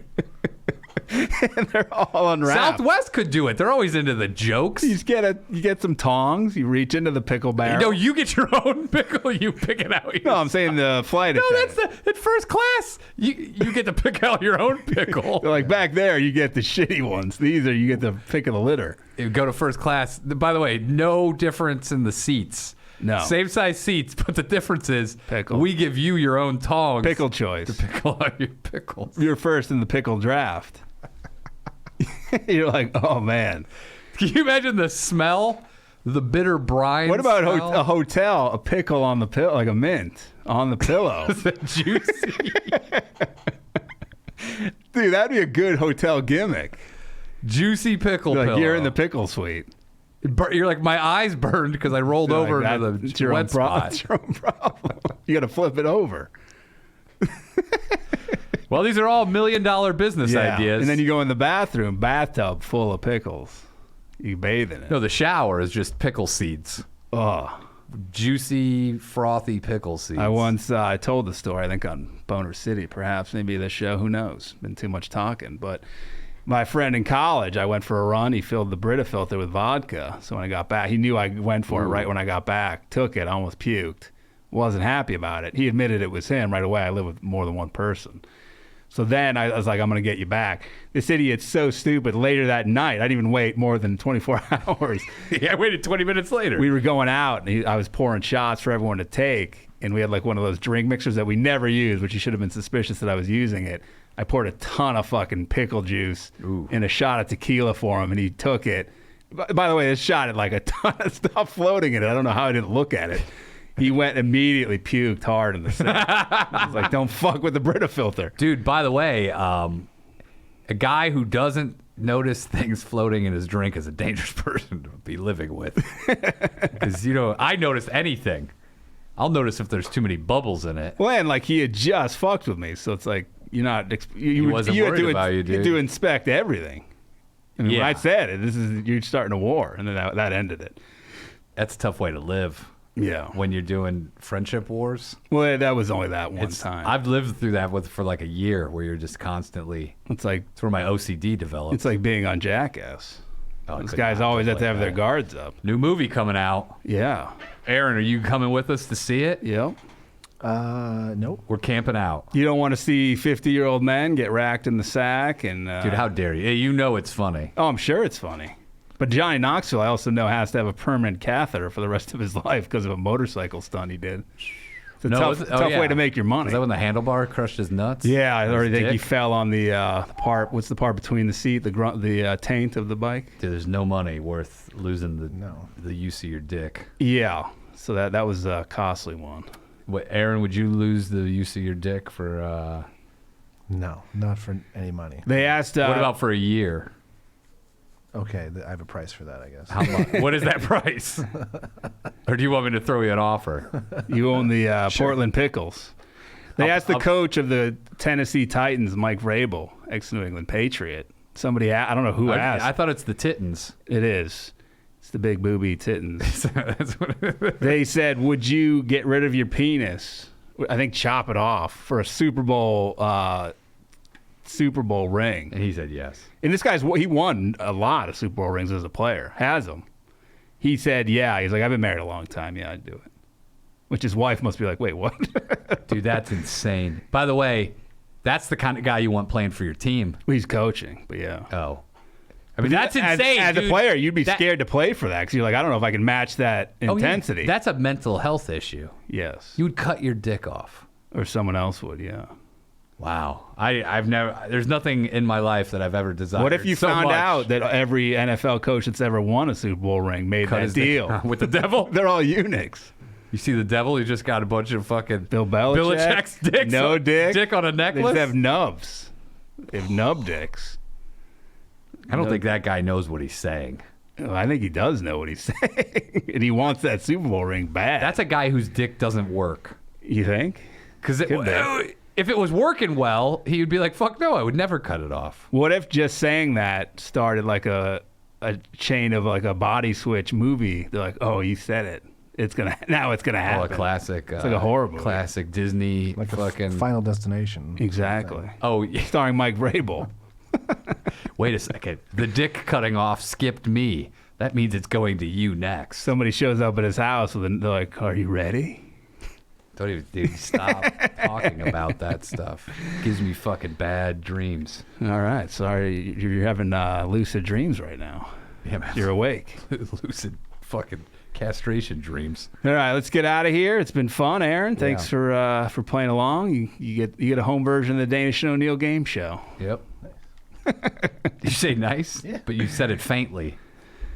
And they're all unwrapped. Southwest could do it. They're always into the jokes. You get some tongs. You reach into the pickle barrel. No, you get your own pickle. You pick it out. No, I'm saying the flight No, attendant. that's at first class. You get to pick out your own pickle. Like back there, you get the shitty ones. These are you get the pick of the litter. You go to first class. By the way, no difference in the seats. No. Same size seats, but the difference is Pickle. we give you your own tongs. Pickle choice. To pickle out your pickles. You're first in the pickle draft. You're like, oh man. Can you imagine the smell? The bitter brine. What about smell? a hotel? A pickle on the pillow, like a mint on the pillow. Is that juicy? Dude, that'd be a good hotel gimmick. Juicy pickle Like pillow. you're in the pickle suite. You're like, my eyes burned because I rolled You're over like, into it's the wet spot. It's your own problem. You got to flip it over. Well, these are all $1 million business ideas. And then you go in the bathroom, bathtub full of pickles. You bathe in it. No, the shower is just pickle seeds. Oh. Juicy, frothy pickle seeds. I once I told the story, I think on Boner City, perhaps, maybe this show, who knows? Been too much talking. But my friend in college, I went for a run. He filled the Brita filter with vodka. So when I got back, he knew I went for it right when I got back. Took it, almost puked. Wasn't happy about it. He admitted it was him right away. I live with more than one person. So then I was like, I'm going to get you back. This idiot's so stupid. Later that night, I didn't even wait more than 24 hours. Yeah, I waited 20 minutes later. We were going out, and I was pouring shots for everyone to take, and we had like one of those drink mixers that we never use, which you should have been suspicious that I was using it. I poured a ton of fucking pickle juice in a shot of tequila for him, and he took it. By the way, this shot had like a ton of stuff floating in it. I don't know how I didn't look at it. He went immediately puked hard in the sink. I was like, don't fuck with the Brita filter. Dude, by the way, a guy who doesn't notice things floating in his drink is a dangerous person to be living with. Because, I notice anything. I'll notice if there's too many bubbles in it. Well, and like he had just fucked with me, so it's like you're not. You wasn't worried about you, dude. to inspect everything. And when Yeah. I said it, you're starting a war, and then that ended it. That's a tough way to live. Yeah. When you're doing friendship wars. Well, that was only that one time. I've lived through that for like a year where you're just constantly. It's like It's where my OCD developed. it's like being on Jackass. Oh, I Those could guys not always have to like have their that. guards up. New movie coming out. Yeah. Aaron, are you coming with us to see it? Yep. Nope. We're camping out. You don't want to see 50-year-old men get racked in the sack and. Dude, how dare you? You know it's funny. Oh, I'm sure it's funny. But Johnny Knoxville, I also know, has to have a permanent catheter for the rest of his life because of a motorcycle stunt he did. It's a tough way to make your money. Is that when the handlebar crushed his nuts? Yeah, I already think he dick? fell on the part. What's the part between the seat, the taint of the bike? Dude, there's no money worth losing No. the use of your dick. Yeah, so that was a costly one. What, Aaron, would you lose the use of your dick for, No, not for any money. They asked. what about for a year? Okay, I have a price for that, I guess. How much? What is that price? Or do you want me to throw you an offer? you own the Portland Pickles? They asked the coach of the Tennessee Titans, Mike Vrabel, ex-New England Patriot. Somebody, I don't know who asked. I thought it's the Titans. It is. It's the big booby Titans. That's what They said, would you get rid of your penis? I think chop it off for a Super Bowl ring. And he said yes. And this he won a lot of Super Bowl rings as a player. Has them. He said, yeah. He's like, I've been married a long time. Yeah, I'd do it. Which his wife must be like, wait, what? Dude, that's insane. By the way, that's the kind of guy you want playing for your team. He's coaching, but yeah. Oh. I mean, that's insane, As dude. a player, you'd be scared to play for that because you're like, I don't know if I can match that Oh, yeah. intensity. That's a mental health issue. Yes. You would cut your dick off. Or someone else would, yeah. Wow. I've never, there's nothing in my life that I've ever desired. What if you so found much. out that every NFL coach that's ever won a Super Bowl ring made Cut that his dick deal? with the devil? They're all eunuchs. You see the devil? He just got a bunch of fucking Bill Belichick. Belichick's dicks. No dick. Dick on a They necklace. just have nubs. They have nub dicks. I don't think that guy knows what he's saying. Well, I think he does know what he's saying, and he wants that Super Bowl ring bad. That's a guy whose dick doesn't work. You think? Because if it was working well, he would be like, "Fuck no, I would never cut it off." What if just saying that started like a chain of like a body switch movie? They're like, "Oh, you said it. It's gonna happen." Oh, a classic. It's like a horror movie. Classic Disney Like fucking. a Final Destination. Exactly. Oh, yeah. Starring Mike Vrabel. Wait a second. The dick cutting off skipped me. That means it's going to you next. Somebody shows up at his house and they're like, "Are you ready?" Don't even dude, stop talking about that stuff. Gives me fucking bad dreams. All right. Sorry, you're having lucid dreams right now. Yeah, man. You're awake. Lucid fucking castration dreams. All right, let's get out of here. It's been fun, Aaron. Thanks for playing along. You get a home version of the Danish and O'Neill game show. Yep. Did you say nice? Yeah. But you said it faintly.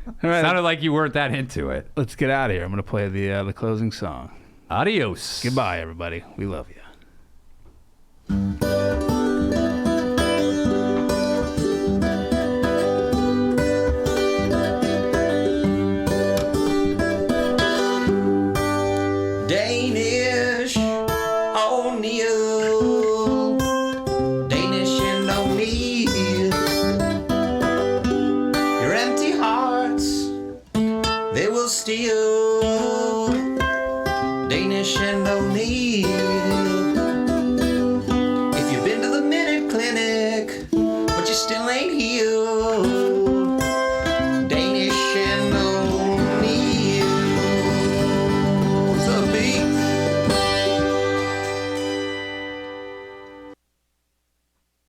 All right, Sounded like you weren't that into it. let's get out of here. I'm going to play the closing song. Adios. Goodbye, everybody. We love you. Danish, O'Neill, Danish and O'Neill. Your empty hearts, they will steal. Danish and O'Neill.